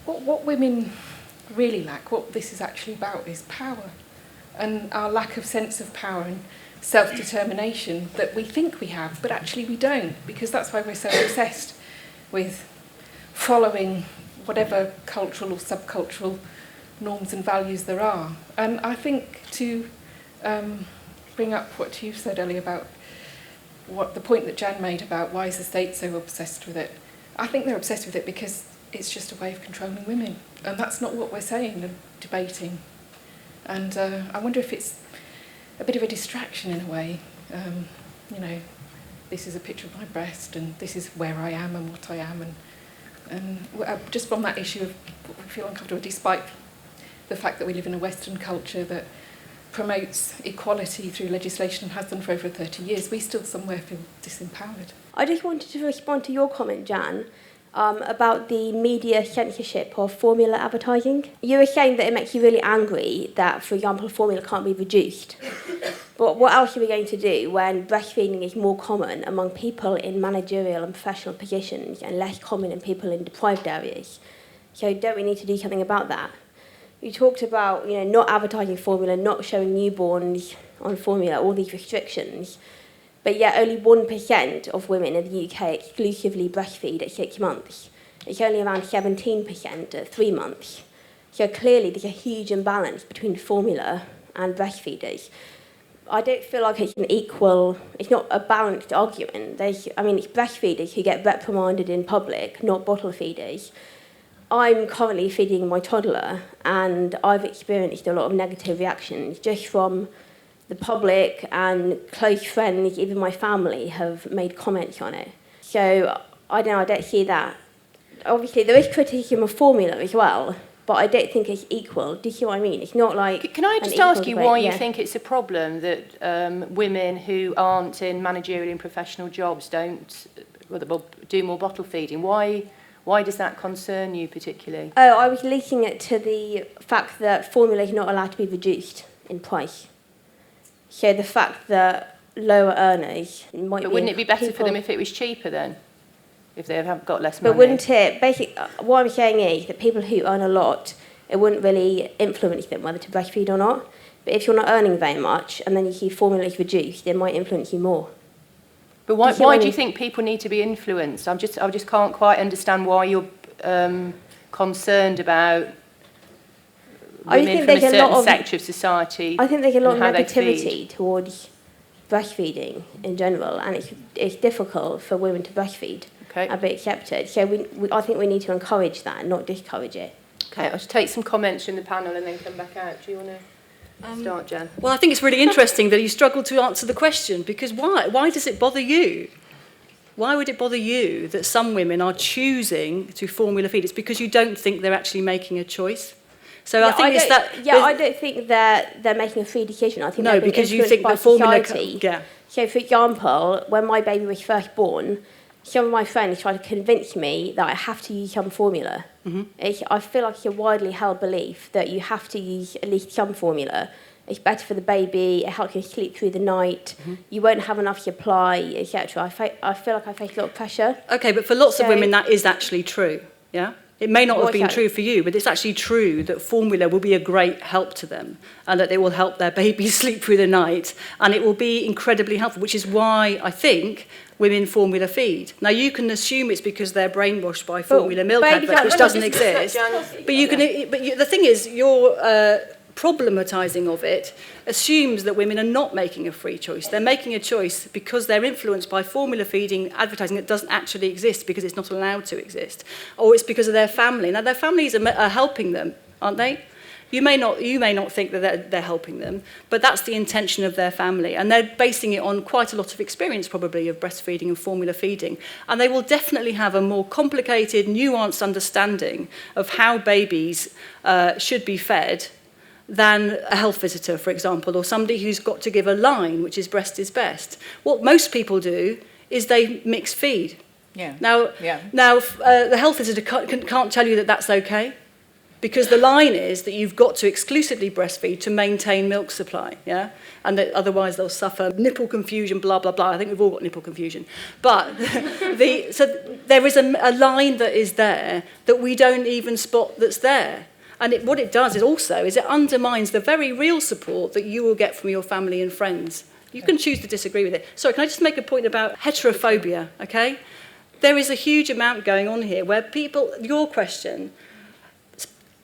what women really lack, what this is actually about, is power, and our lack of sense of power and self-determination that we think we have, but actually we don't, because that's why we're so obsessed with following whatever cultural or subcultural norms and values there are. And I think to bring up what you said, Ellie, about what the point that Jan made about why is the state so obsessed with it, I think they're obsessed with it because it's just a way of controlling women, and that's not what we're saying and debating. And I wonder if it's a bit of a distraction in a way. You know, this is a picture of my breast, and this is where I am and what I am, and just from that issue of we feel uncomfortable, despite the fact that we live in a Western culture that promotes equality through legislation and has done for over 30 years, we still somewhere feel disempowered. I just wanted to respond to your comment, Jan, about the media censorship of formula advertising. You were saying that it makes you really angry that, for example, formula can't be reduced. But what else are we going to do when breastfeeding is more common among people in managerial and professional positions and less common in people in deprived areas? So don't we need to do something about that? You talked about, you know, not advertising formula, not showing newborns on formula, all these restrictions. But yet only 1% of women in the UK exclusively breastfeed at 6 months. It's only around 17% at 3 months. So clearly there's a huge imbalance between formula and breastfeeders. I don't feel like it's it's not a balanced argument. It's breastfeeders who get reprimanded in public, not bottle feeders. I'm currently feeding my toddler, and I've experienced a lot of negative reactions just from the public, and close friends, even my family, have made comments on it. So I don't see that. Obviously, there is criticism of formula as well, but I don't think it's equal. Do you see what I mean? It's not like. Can I just ask you why you think it's a problem that women who aren't in managerial and professional jobs do more bottle feeding? Why does that concern you particularly? Oh, I was linking it to the fact that formula is not allowed to be reduced in price. So the fact that lower earners might be... But wouldn't it be better for them if it was cheaper then? If they have got less money? But wouldn't it... Basically, what I'm saying is that people who earn a lot, it wouldn't really influence them whether to breastfeed or not. But if you're not earning very much and then you see formula is reduced, it might influence you more. But why do you think people need to be influenced? I just can't quite understand why you're concerned about women from a certain sector of society. I think there's a lot of negativity towards breastfeeding in general, and it's difficult for women to breastfeed and be accepted. So I think we need to encourage that, not discourage it. Okay, I'll take some comments from the panel and then come back out. Do you want to start, Jan? Well, I think it's really interesting that you struggle to answer the question, because why? Why does it bother you? Why would it bother you that some women are choosing to formula feed? It's because you don't think they're actually making a choice. So yeah, I think it's that. Yeah, I don't think they're making a free decision. I think no, because you think the formula. Yeah. So, for example, when my baby was first born, some of my friends tried to convince me that I have to use some formula. Mm-hmm. I feel like it's a widely held belief that you have to use at least some formula. It's better for the baby, it helps you sleep through the night, you won't have enough supply, etc. I feel like I face a lot of pressure. Okay, but for lots of women that is actually true, yeah? It may not have been true for you, but it's actually true that formula will be a great help to them, and that it will help their baby sleep through the night, and it will be incredibly helpful, which is why I think women formula feed. Now, you can assume it's because they're brainwashed by formula milk adverts, which doesn't exist. But the thing is, you're problematising of it assumes that women are not making a free choice. They're making a choice because they're influenced by formula feeding advertising that doesn't actually exist because it's not allowed to exist, or it's because of their family. Now, their families are helping them, aren't they? You may not think that they're helping them, but that's the intention of their family. And they're basing it on quite a lot of experience, probably, of breastfeeding and formula feeding. And they will definitely have a more complicated, nuanced understanding of how babies should be fed than a health visitor, for example, or somebody who's got to give a line, which is breast is best. What most people do is they mix feed. Yeah. Now, the health visitor can't tell you that that's okay, because the line is that you've got to exclusively breastfeed to maintain milk supply, yeah? And that otherwise they'll suffer nipple confusion, blah, blah, blah. I think we've all got nipple confusion. But so there is a line that is there that we don't even spot that's there. And what it does is it undermines the very real support that you will get from your family and friends. You can choose to disagree with it. Sorry, can I just make a point about heterophobia, okay? There is a huge amount going on here where your question,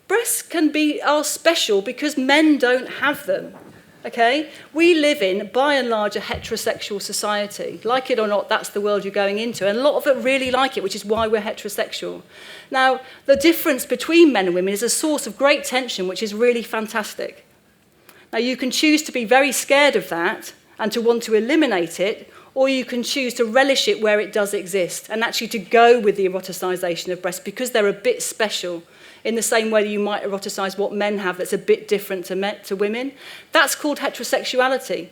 breasts are special because men don't have them, okay? We live in, by and large, a heterosexual society. Like it or not, that's the world you're going into. And a lot of it really like it, which is why we're heterosexual. Now, the difference between men and women is a source of great tension, which is really fantastic. Now, you can choose to be very scared of that and to want to eliminate it, or you can choose to relish it where it does exist and actually to go with the eroticisation of breasts because they're a bit special, in the same way that you might eroticise what men have that's a bit different to women. That's called heterosexuality.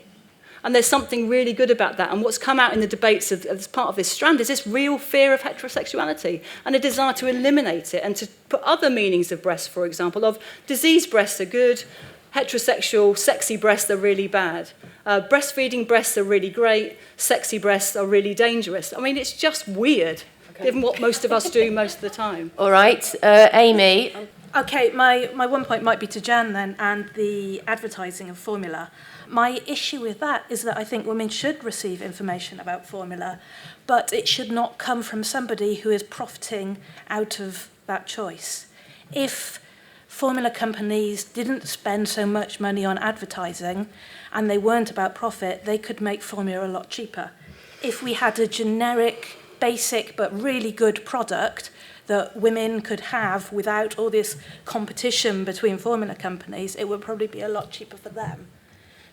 And there's something really good about that. And what's come out in the debates as part of this strand is this real fear of heterosexuality and a desire to eliminate it and to put other meanings of breasts, for example, of diseased breasts are good, heterosexual, sexy breasts are really bad. Breastfeeding breasts are really great, sexy breasts are really dangerous. I mean, it's just weird. Given what most of us do most of the time. All right, Amy. Okay, my one point might be to Jan then, and the advertising of formula. My issue with that is that I think women should receive information about formula, but it should not come from somebody who is profiting out of that choice. If formula companies didn't spend so much money on advertising and they weren't about profit, they could make formula a lot cheaper. If we had a generic, basic but really good product that women could have without all this competition between formula companies, it would probably be a lot cheaper for them.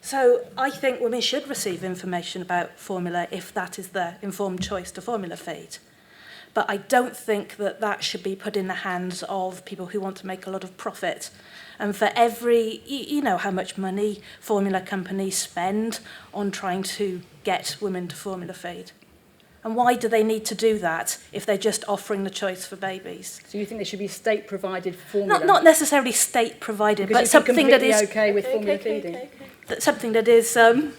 So I think women should receive information about formula if that is their informed choice to formula feed. But I don't think that should be put in the hands of people who want to make a lot of profit. And for you know how much money formula companies spend on trying to get women to formula feed. And why do they need to do that if they're just offering the choice for babies? So you think there should be state-provided formula? Not necessarily state-provided, but something that is okay with formula feeding. Something that is, for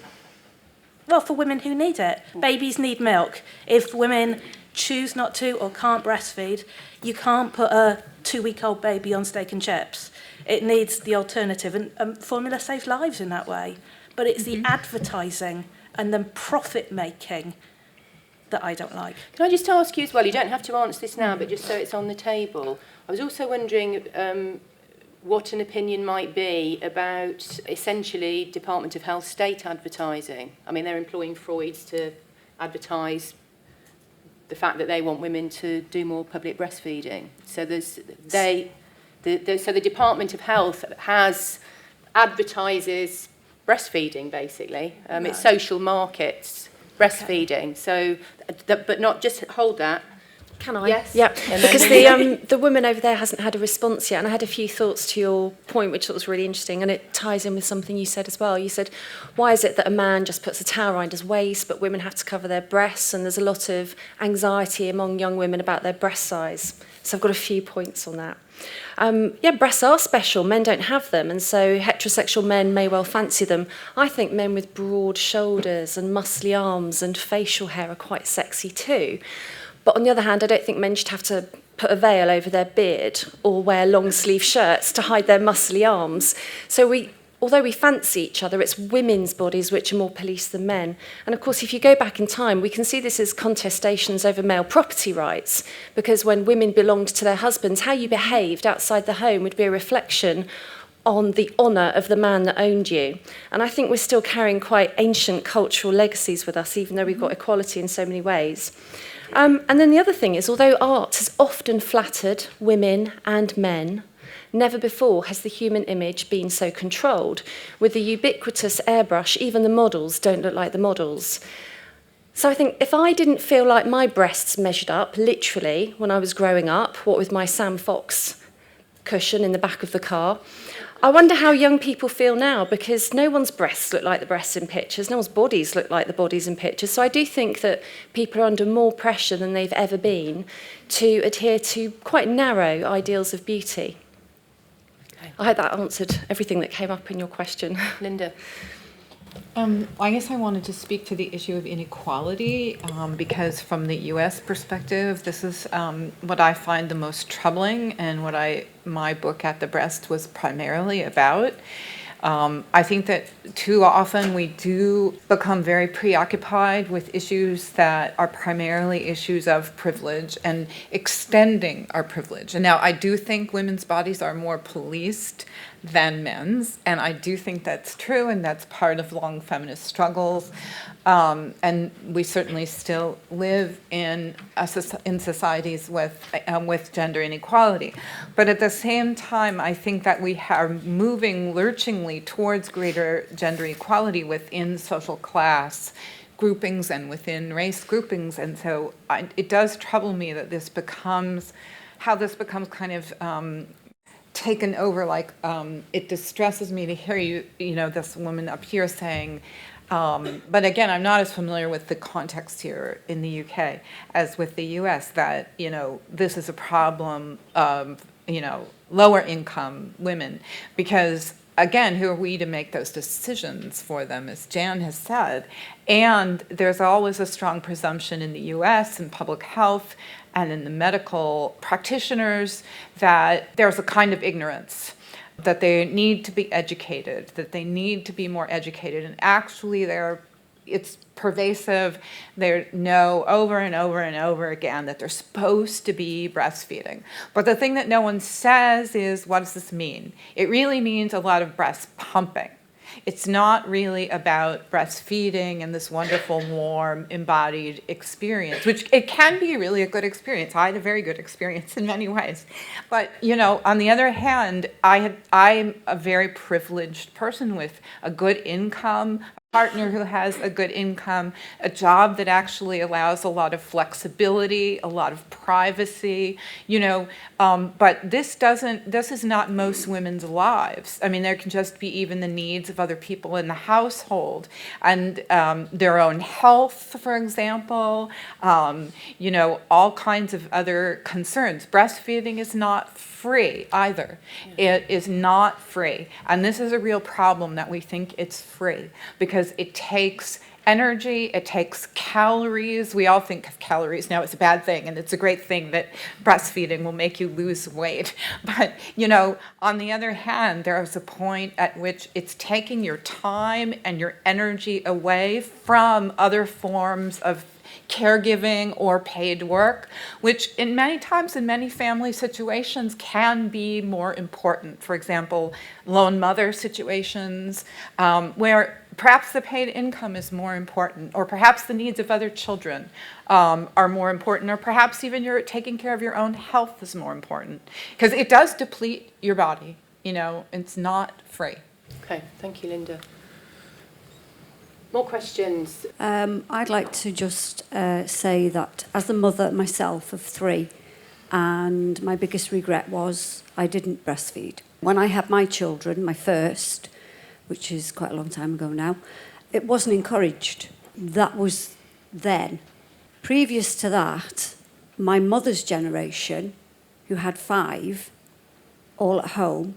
women who need it. Babies need milk. If women choose not to or can't breastfeed, you can't put a 2-week-old baby on steak and chips. It needs the alternative, and formula saves lives in that way. But it's the advertising and the profit-making that I don't like. Can I just ask you as well, you don't have to answer this now, but just so it's on the table, I was also wondering what an opinion might be about essentially Department of Health state advertising. I mean, they're employing Freuds to advertise the fact that they want women to do more public breastfeeding. So the Department of Health advertises breastfeeding, basically. Right. It's social markets. Breastfeeding, okay. So, but not just hold that. Can I? Yes. Yeah, because the woman over there hasn't had a response yet, and I had a few thoughts to your point, which I thought was really interesting, and it ties in with something you said as well. You said, why is it that a man just puts a towel around his waist, but women have to cover their breasts, and there's a lot of anxiety among young women about their breast size. So I've got a few points on that. Breasts are special. Men don't have them, and so heterosexual men may well fancy them. I think men with broad shoulders and muscly arms and facial hair are quite sexy too. But on the other hand, I don't think men should have to put a veil over their beard or wear long-sleeve shirts to hide their muscly arms. So although we fancy each other, it's women's bodies which are more policed than men. And of course, if you go back in time, we can see this as contestations over male property rights, because when women belonged to their husbands, how you behaved outside the home would be a reflection on the honour of the man that owned you. And I think we're still carrying quite ancient cultural legacies with us, even though we've got equality in so many ways. And then the other thing is, although art has often flattered women and men, Never before has the human image been so controlled. With the ubiquitous airbrush, even the models don't look like the models. So I think if I didn't feel like my breasts measured up, literally, when I was growing up, what with my Sam Fox cushion in the back of the car, I wonder how young people feel now, because no one's breasts look like the breasts in pictures, no one's bodies look like the bodies in pictures. So I do think that people are under more pressure than they've ever been to adhere to quite narrow ideals of beauty. Okay. I hope that answered everything that came up in your question. Linda. I guess I wanted to speak to the issue of inequality because from the U.S. perspective, this is what I find the most troubling and what my book At the Breast was primarily about. I think that too often we do become very preoccupied with issues that are primarily issues of privilege and extending our privilege. And now I do think women's bodies are more policed than men's, and I do think that's true, and that's part of long feminist struggles. And we certainly still live in societies with gender inequality. But at the same time, I think that we are moving lurchingly towards greater gender equality within social class groupings and within race groupings. And so it does trouble me that this becomes kind of taken over, like it distresses me to hear this woman up here saying, but again, I'm not as familiar with the context here in the UK as with the US, that, this is a problem of, lower income women, because again, who are we to make those decisions for them, as Jan has said? And there's always a strong presumption in the US in public health and in the medical practitioners that there's a kind of ignorance, that they need to be educated, that they need to be more educated. And actually it's pervasive. They know over and over and over again that they're supposed to be breastfeeding. But the thing that no one says is, what does this mean? It really means a lot of breast pumping. It's not really about breastfeeding and this wonderful, warm, embodied experience, which it can be really a good experience. I had a very good experience in many ways. But, on the other hand, I'm a very privileged person with a good income, partner who has a good income, a job that actually allows a lot of flexibility, a lot of privacy, but this is not most women's lives. I mean, there can just be even the needs of other people in the household and their own health, for example, all kinds of other concerns. Breastfeeding is not free either. Yeah. It is not free. And this is a real problem that we think it's free, because it takes energy, it takes calories. We all think of calories now as a bad thing, and it's a great thing that breastfeeding will make you lose weight. But, on the other hand, there is a point at which it's taking your time and your energy away from other forms of caregiving or paid work, which in many times in many family situations can be more important. For example, lone mother situations where perhaps the paid income is more important, or perhaps the needs of other children are more important, or perhaps even you're taking care of your own health is more important, because it does deplete your body. It's not free. Okay, thank you, Linda. More questions? I'd like to just say that as a mother myself of 3, and my biggest regret was I didn't breastfeed. When I had my children, my first, which is quite a long time ago now, it wasn't encouraged. That was then. Previous to that, my mother's generation, who had 5, all at home,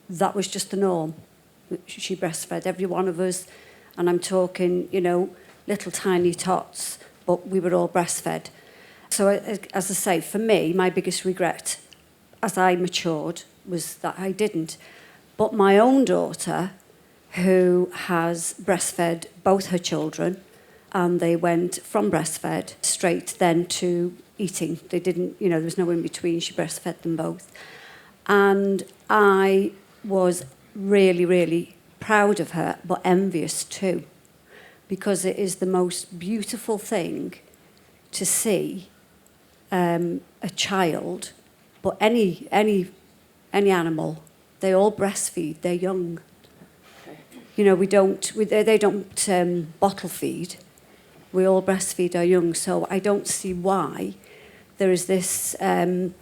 that was just the norm. She breastfed every one of us. And I'm talking, little tiny tots, but we were all breastfed. So as I say, for me, my biggest regret as I matured was that I didn't. But my own daughter, who has breastfed both her children, and they went from breastfed straight then to eating. They didn't, there was no in between. She breastfed them both. And I was really, really proud of her, but envious too, because it is the most beautiful thing to see a child, but any any animal, they all breastfeed, they're young. You know, they don't bottle feed. We all breastfeed our young, so I don't see why there is this, and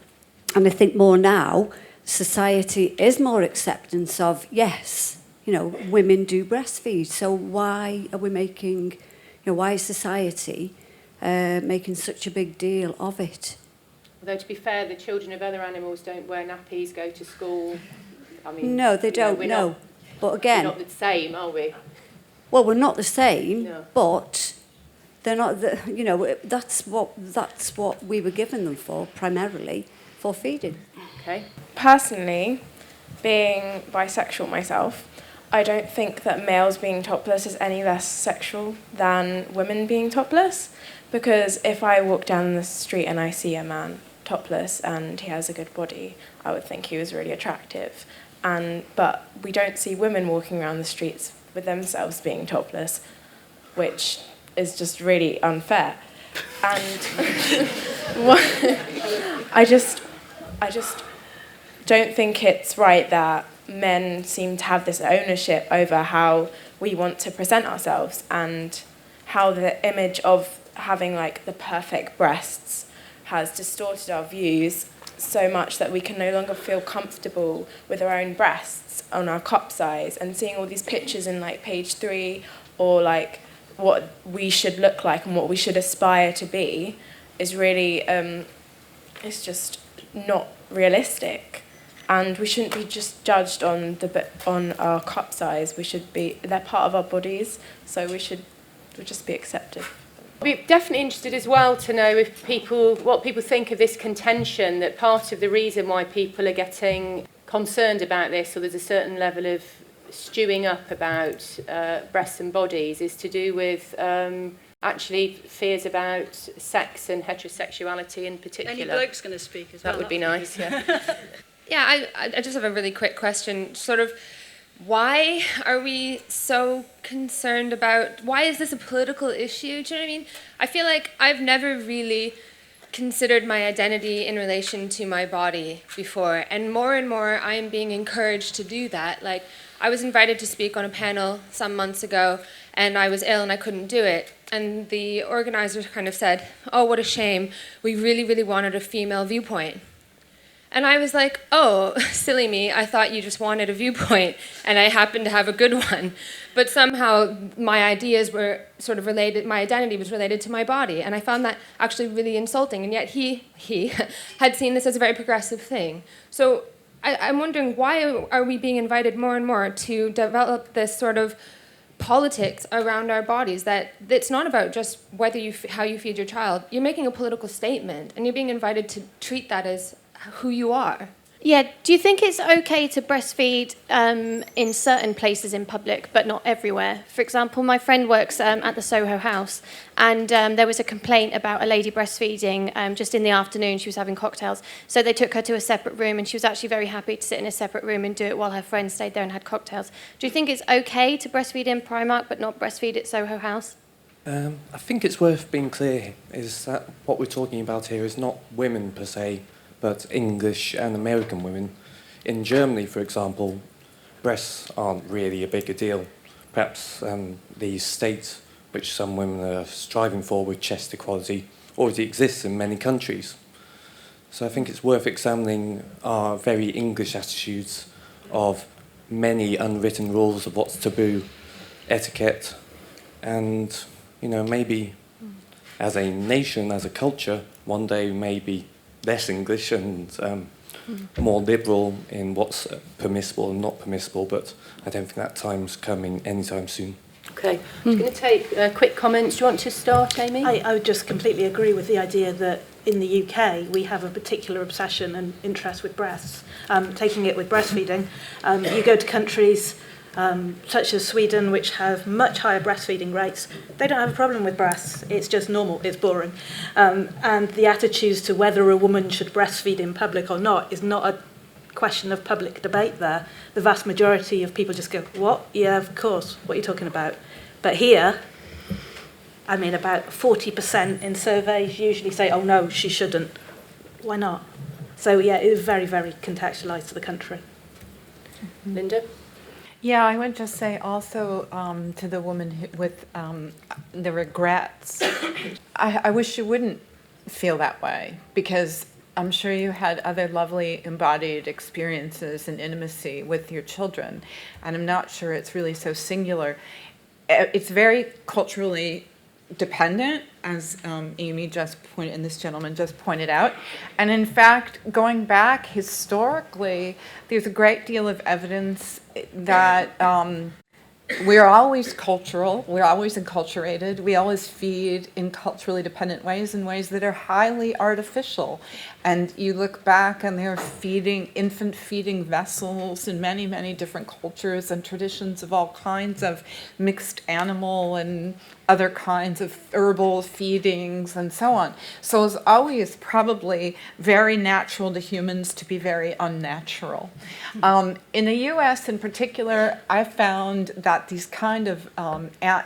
I think more now, society is more acceptance of, yes, you know, women do breastfeed, so why are we making, you know, why is society making such a big deal of it? Although, to be fair, the children of other animals don't wear nappies, go to school. I mean, No, they don't, no. But again... We're not the same, are we? Well, we're not the same, No. but they're not, you know, that's what we were given them for, primarily, for feeding. Okay. Personally, being bisexual myself, I don't think that males being topless is any less sexual than women being topless, because if I walk down the street and I see a man topless and he has a good body, I would think he was really attractive. But we don't see women walking around the streets with themselves being topless, which is just really unfair. And I just don't think it's right that men seem to have this ownership over how we want to present ourselves, and how the image of having like the perfect breasts has distorted our views so much that we can no longer feel comfortable with our own breasts on our cup size, and seeing all these pictures in like page 3, or like what we should look like and what we should aspire to be, is really it's just not realistic. And we shouldn't be just judged on our cup size. They're part of our bodies, so we should just be accepted. We're definitely interested as well to know what people think of this contention, that part of the reason why people are getting concerned about this, or there's a certain level of stewing up about breasts and bodies, is to do with actually fears about sex and heterosexuality in particular. Any bloke's going to speak as well? That would be nice, yeah. Yeah, I just have a really quick question. Sort of, why are we so concerned about, why is this a political issue? Do you know what I mean? I feel like I've never really considered my identity in relation to my body before, and more I am being encouraged to do that. Like, I was invited to speak on a panel some months ago, and I was ill and I couldn't do it. And the organizers kind of said, "Oh, what a shame. We really, really wanted a female viewpoint." And I was like, oh, silly me, I thought you just wanted a viewpoint, and I happened to have a good one. But somehow my ideas were sort of related, my identity was related to my body, and I found that actually really insulting, and yet he had seen this as a very progressive thing. So I'm wondering, why are we being invited more and more to develop this sort of politics around our bodies, that it's not about just how you feed your child. You're making a political statement, and you're being invited to treat that as who you are. Yeah, do you think it's okay to breastfeed in certain places in public, but not everywhere? For example, my friend works at the Soho House, and there was a complaint about a lady breastfeeding just in the afternoon. She was having cocktails. So they took her to a separate room, and she was actually very happy to sit in a separate room and do it while her friends stayed there and had cocktails. Do you think it's okay to breastfeed in Primark, but not breastfeed at Soho House? I think it's worth being clear is that what we're talking about here is not women per se, but English and American women. In Germany, for example, breasts aren't really a bigger deal. Perhaps the state which some women are striving for with chest equality already exists in many countries. So I think it's worth examining our very English attitudes of many unwritten rules of what's taboo, etiquette, and maybe as a nation, as a culture, one day maybe less English and more liberal in what's permissible and not permissible, but I don't think that time's coming anytime soon. Okay, I'm going to take quick comments. Do you want to start, Amy? I would just completely agree with the idea that in the UK we have a particular obsession and interest with breasts, taking it with breastfeeding. You go to countries such as Sweden, which have much higher breastfeeding rates. They don't have a problem with breasts. It's just normal. It's boring. And the attitudes to whether a woman should breastfeed in public or not is not a question of public debate there. The vast majority of people just go, what? Yeah, of course. What are you talking about? But here, I mean, about 40% in surveys usually say, oh, no, she shouldn't. Why not? So yeah, it is very, very contextualised to the country. Linda? Yeah, I would just say also to the woman with the regrets, I wish you wouldn't feel that way, because I'm sure you had other lovely embodied experiences and intimacy with your children, and I'm not sure it's really so singular. It's very culturally dependent, as Amy just pointed, and this gentleman just pointed out. And in fact, going back historically, there's a great deal of evidence that we're always cultural, we're always enculturated, we always feed in culturally dependent ways, in ways that are highly artificial. And you look back and they're infant feeding vessels in many, many different cultures and traditions of all kinds of mixed animal and other kinds of herbal feedings and so on. So it's always probably very natural to humans to be very unnatural. In the US in particular, I found that these kind of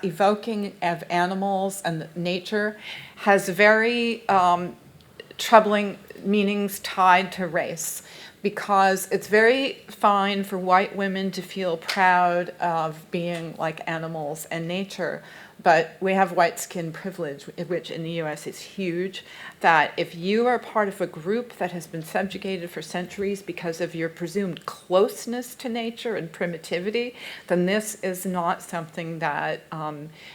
evoking of animals and nature has very troubling meanings tied to race, because it's very fine for white women to feel proud of being like animals and nature, but we have white skin privilege, which in the US is huge, that if you are part of a group that has been subjugated for centuries because of your presumed closeness to nature and primitivity, then this is not something that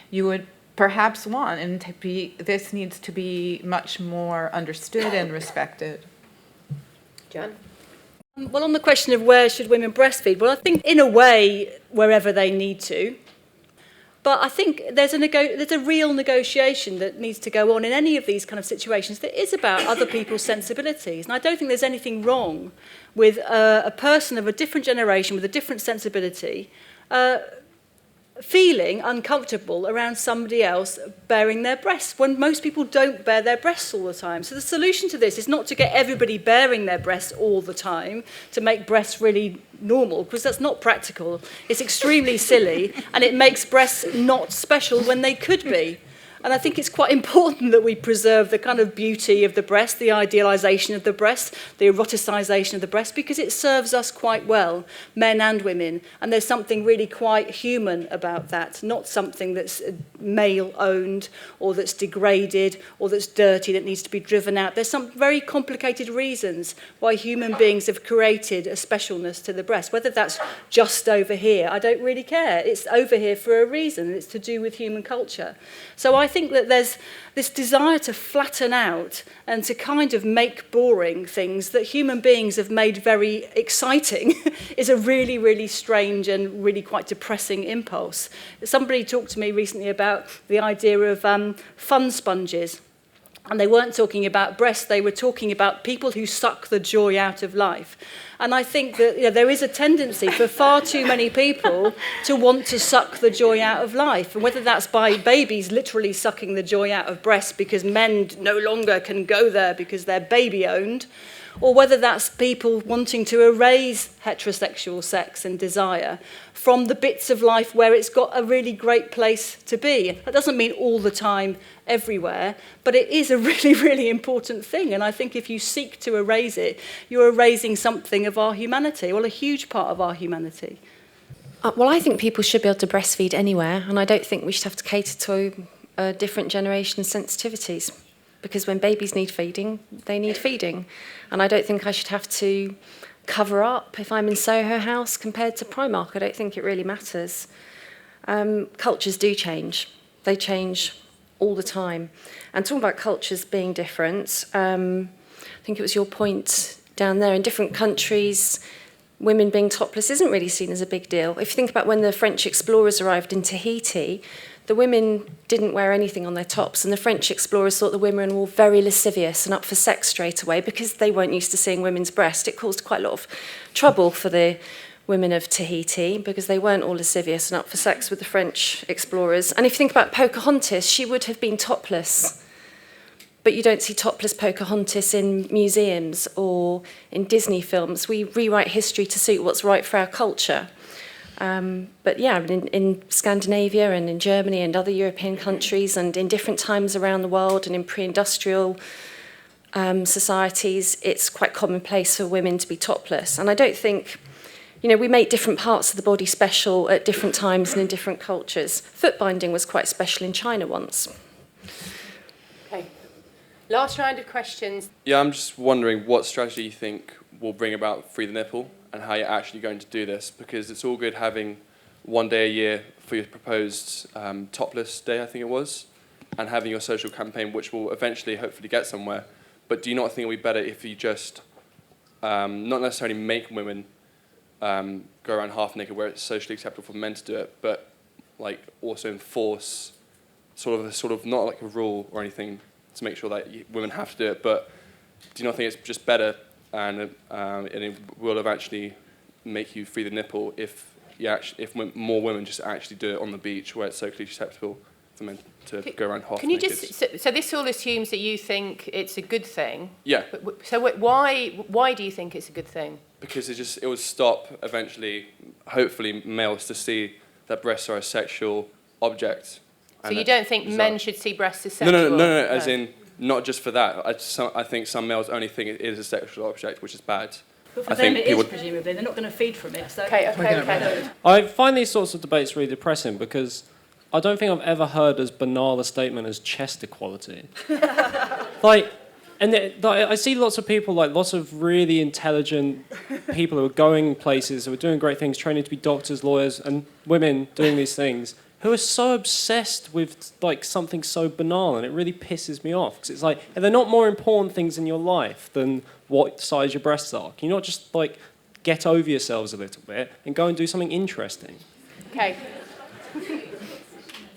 you would perhaps want, and this needs to be much more understood and respected. Jan? Well, on the question of where should women breastfeed, well, I think in a way wherever they need to. But I think there's a real negotiation that needs to go on in any of these kind of situations that is about other people's sensibilities. And I don't think there's anything wrong with a person of a different generation with a different sensibility feeling uncomfortable around somebody else bearing their breasts when most people don't bear their breasts all the time. So the solution to this is not to get everybody bearing their breasts all the time to make breasts really normal, because that's not practical. It's extremely silly, and it makes breasts not special when they could be. And I think it's quite important that we preserve the kind of beauty of the breast, the idealisation of the breast, the eroticisation of the breast, because it serves us quite well, men and women. And there's something really quite human about that, not something that's male-owned or that's degraded or that's dirty that needs to be driven out. There's some very complicated reasons why human beings have created a specialness to the breast, whether that's just over here. I don't really care. It's over here for a reason. It's to do with human culture. So I think that there's this desire to flatten out and to kind of make boring things that human beings have made very exciting is a really, really strange and really quite depressing impulse. Somebody talked to me recently about the idea of fun sponges. And they weren't talking about breasts, they were talking about people who suck the joy out of life. And I think that there is a tendency for far too many people to want to suck the joy out of life. And whether that's by babies literally sucking the joy out of breasts because men no longer can go there because they're baby-owned, or whether that's people wanting to erase heterosexual sex and desire from the bits of life where it's got a really great place to be. That doesn't mean all the time, everywhere, but it is a really, really important thing. And I think if you seek to erase it, you're erasing something of our humanity, well, a huge part of our humanity. Well, I think people should be able to breastfeed anywhere, and I don't think we should have to cater to a different generation's sensitivities. Because when babies need feeding, they need feeding. And I don't think I should have to cover up if I'm in Soho House compared to Primark. I don't think it really matters. Cultures do change. They change all the time. And talking about cultures being different, I think it was your point down there, in different countries, women being topless isn't really seen as a big deal. If you think about when the French explorers arrived in Tahiti, the women didn't wear anything on their tops, and the French explorers thought the women were very lascivious and up for sex straight away because they weren't used to seeing women's breasts. It caused quite a lot of trouble for the women of Tahiti because they weren't all lascivious and up for sex with the French explorers. And if you think about Pocahontas, she would have been topless. But you don't see topless Pocahontas in museums or in Disney films. We rewrite history to suit what's right for our culture. But yeah, in Scandinavia and in Germany and other European countries and in different times around the world and in pre-industrial societies, it's quite commonplace for women to be topless. And I don't think, we make different parts of the body special at different times and in different cultures. Foot binding was quite special in China once. Okay. Last round of questions. Yeah, I'm just wondering what strategy you think will bring about Free the Nipple and how you're actually going to do this, because it's all good having one day a year for your proposed topless day, I think it was, and having your social campaign, which will eventually hopefully get somewhere. But do you not think it would be better if you just not necessarily make women go around half naked where it's socially acceptable for men to do it, but like also enforce sort of not like a rule or anything to make sure that women have to do it, but do you not think it's just better and it will eventually make you free the nipple if more women just actually do it on the beach where it's socially acceptable for men to go around half naked? So this all assumes that you think it's a good thing? Yeah. So why do you think it's a good thing? Because it will stop eventually, hopefully, males to see that breasts are a sexual object. So you don't think men should see breasts as sexual? No, as in, not just for that. I think some males only think it is a sexual object, which is bad. But for them it is, presumably. They're not going to feed from it. So. Okay. I find these sorts of debates really depressing because I don't think I've ever heard as banal a statement as chest equality. I see lots of people, lots of really intelligent people who are going places, who are doing great things, training to be doctors, lawyers, and women doing these things, who are so obsessed with something so banal, and it really pisses me off. Because it's are there not more important things in your life than what size your breasts are? Can you not just get over yourselves a little bit and go and do something interesting? Okay.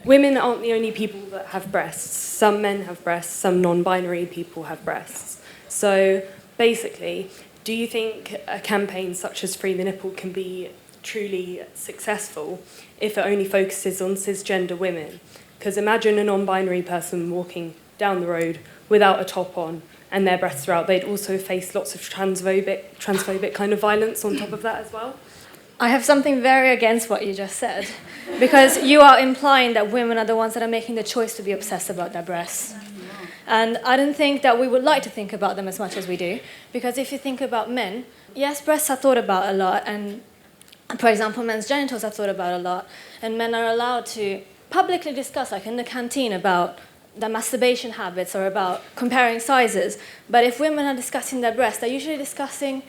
Women aren't the only people that have breasts. Some men have breasts, some non-binary people have breasts. So basically, do you think a campaign such as Free the Nipple can be truly successful if it only focuses on cisgender women? Because imagine a non-binary person walking down the road without a top on and their breasts are out. They'd also face lots of transphobic kind of violence on top of that as well. I have something very against what you just said, because you are implying that women are the ones that are making the choice to be obsessed about their breasts. And I don't think that we would like to think about them as much as we do, because if you think about men, yes, breasts are thought about a lot, and for example, men's genitals are thought about a lot, and men are allowed to publicly discuss, in the canteen, about their masturbation habits or about comparing sizes. But if women are discussing their breasts, they're usually discussing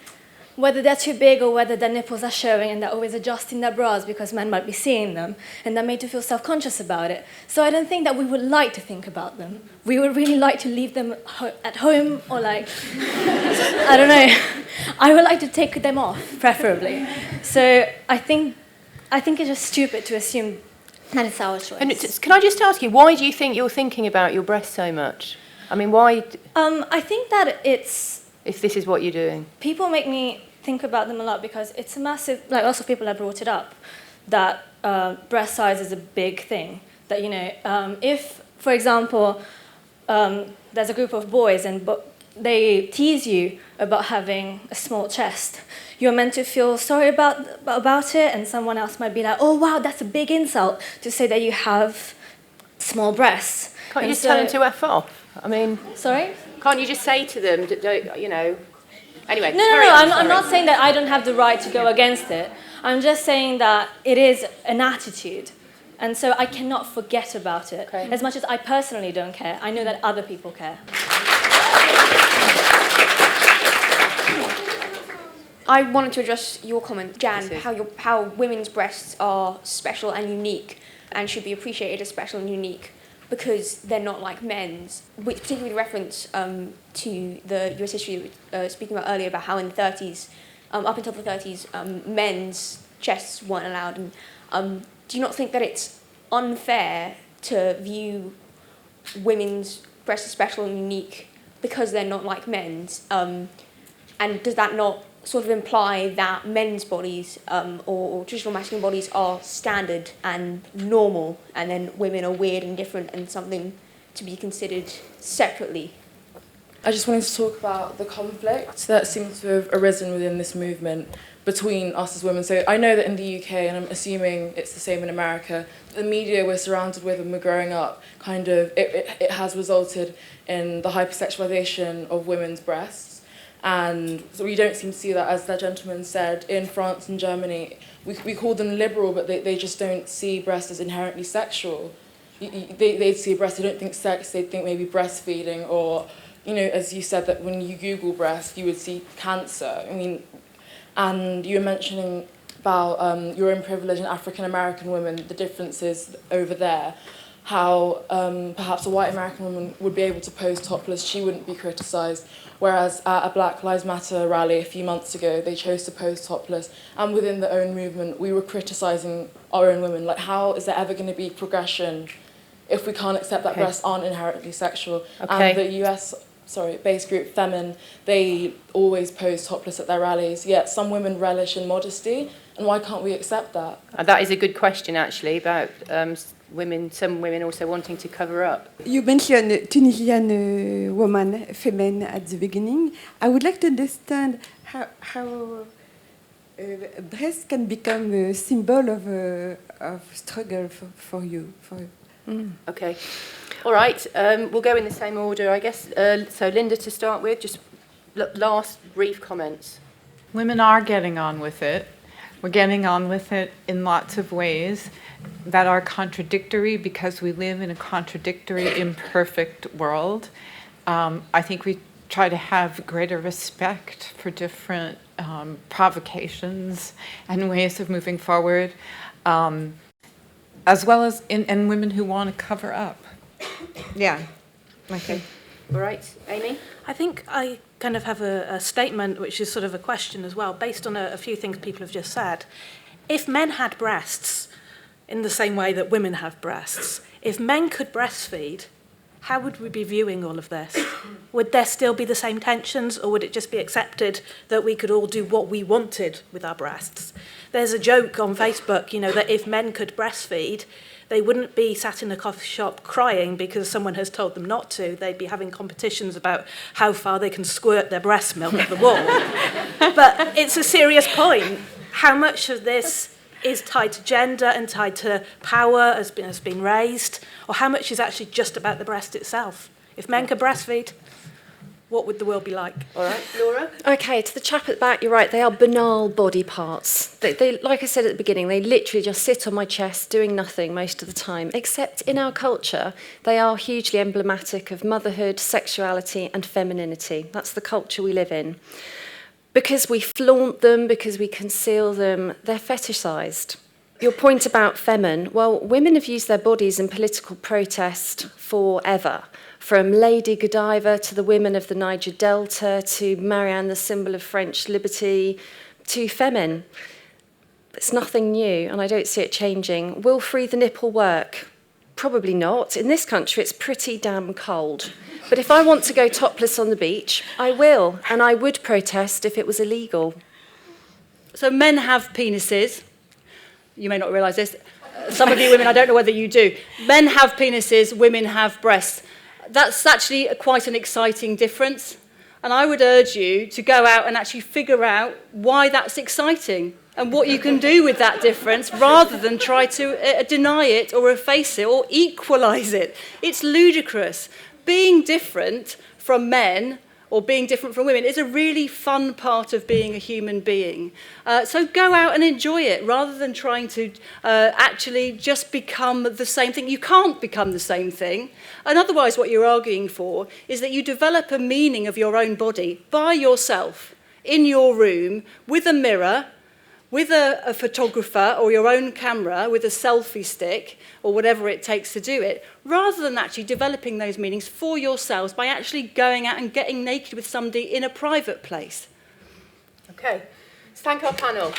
whether they're too big or whether their nipples are showing, and they're always adjusting their bras because men might be seeing them, and they're made to feel self-conscious about it. So I don't think that we would like to think about them. We would really like to leave them at home or I don't know. I would like to take them off, preferably. So I think it's just stupid to assume that it's our choice. And can I just ask you, why do you think you're thinking about your breasts so much? I mean, why? I think that it's... If this is what you're doing. People make me think about them a lot because it's a massive, lots of people have brought it up, that breast size is a big thing. That, if, for example, there's a group of boys and they tease you about having a small chest, you're meant to feel sorry about it, and someone else might be like, oh wow, that's a big insult to say that you have small breasts. Can't you just tell them to F off? I mean... Sorry? Can't you just say to them, Anyway, No, I'm not saying that I don't have the right to go against it. I'm just saying that it is an attitude. And so I cannot forget about it. Okay. As much as I personally don't care, I know that other people care. I wanted to address your comment, Jan, how women's breasts are special and unique and should be appreciated as special and unique because they're not like men's, which particularly with reference to the US history speaking about earlier about how in the 30s, up until the 30s, men's chests weren't allowed. And do you not think that it's unfair to view women's breasts as special and unique because they're not like men's? And does that not sort of imply that men's bodies or traditional masculine bodies are standard and normal, and then women are weird and different and something to be considered separately? I just wanted to talk about the conflict that seems to have arisen within this movement between us as women. So I know that in the UK, and I'm assuming it's the same in America, the media we're surrounded with when we're growing up, kind of, it has resulted in the hypersexualization of women's breasts. And so we don't seem to see that, as that gentleman said, in France and Germany. We call them liberal, but they just don't see breasts as inherently sexual. They'd see breasts, they don't think sex, they'd think maybe breastfeeding, or, you know, as you said, that when you Google breast, you would see cancer. I mean, and you were mentioning about your own privilege and African American women, the differences over there, how perhaps a white American woman would be able to pose topless, she wouldn't be criticised, whereas at a Black Lives Matter rally a few months ago, they chose to pose topless, and within their own movement, we were criticising our own women. Like, how is there ever going to be progression if we can't accept that breasts aren't inherently sexual? Okay. And the US based group Femin, they always pose topless at their rallies, yet some women relish in modesty, and why can't we accept that? That is a good question, actually, about some women also wanting to cover up. You mentioned Tunisian woman, Femin, at the beginning. I would like to understand how breast can become a symbol of struggle for you. Okay. All right, we'll go in the same order, I guess. So Linda, to start with, just last brief comments. Women are getting on with it. We're getting on with it in lots of ways that are contradictory because we live in a contradictory, imperfect world. I think we try to have greater respect for different provocations and ways of moving forward, as well as in women who want to cover up. Yeah. Okay. All right, Amy? I think I kind of have a statement which is sort of a question as well, based on a few things people have just said. If men had breasts in the same way that women have breasts, if men could breastfeed, how would we be viewing all of this? Would there still be the same tensions, or would it just be accepted that we could all do what we wanted with our breasts? There's a joke on Facebook, you know, that if men could breastfeed, they wouldn't be sat in a coffee shop crying because someone has told them not to. They'd be having competitions about how far they can squirt their breast milk at the wall. But it's a serious point. How much of this is tied to gender and tied to power has been raised, or how much is actually just about the breast itself? If men could breastfeed, what would the world be like? All right, Laura? Okay, to the chap at the back, you're right, they are banal body parts. They, like I said at the beginning, they literally just sit on my chest doing nothing most of the time, except in our culture, they are hugely emblematic of motherhood, sexuality and femininity. That's the culture we live in. Because we flaunt them, because we conceal them, they're fetishised. Your point about Femin, well, women have used their bodies in political protest forever. From Lady Godiva to the women of the Niger Delta to Marianne, the symbol of French liberty, to Femin. It's nothing new, and I don't see it changing. Will free the nipple work? Probably not. In this country, it's pretty damn cold. But if I want to go topless on the beach, I will, and I would protest if it was illegal. So men have penises. You may not realise this. Some of you women, I don't know whether you do. Men have penises, women have breasts. That's actually quite an exciting difference. And I would urge you to go out and actually figure out why that's exciting and what you can do with that difference rather than try to deny it or efface it or equalise it. It's ludicrous. Being different from men or being different from women is a really fun part of being a human being. So go out and enjoy it rather than trying to actually just become the same thing. You can't become the same thing. And otherwise what you're arguing for is that you develop a meaning of your own body by yourself, in your room, with a mirror, with a photographer or your own camera, with a selfie stick or whatever it takes to do it, rather than actually developing those meanings for yourselves by actually going out and getting naked with somebody in a private place. Okay, let's thank our panel.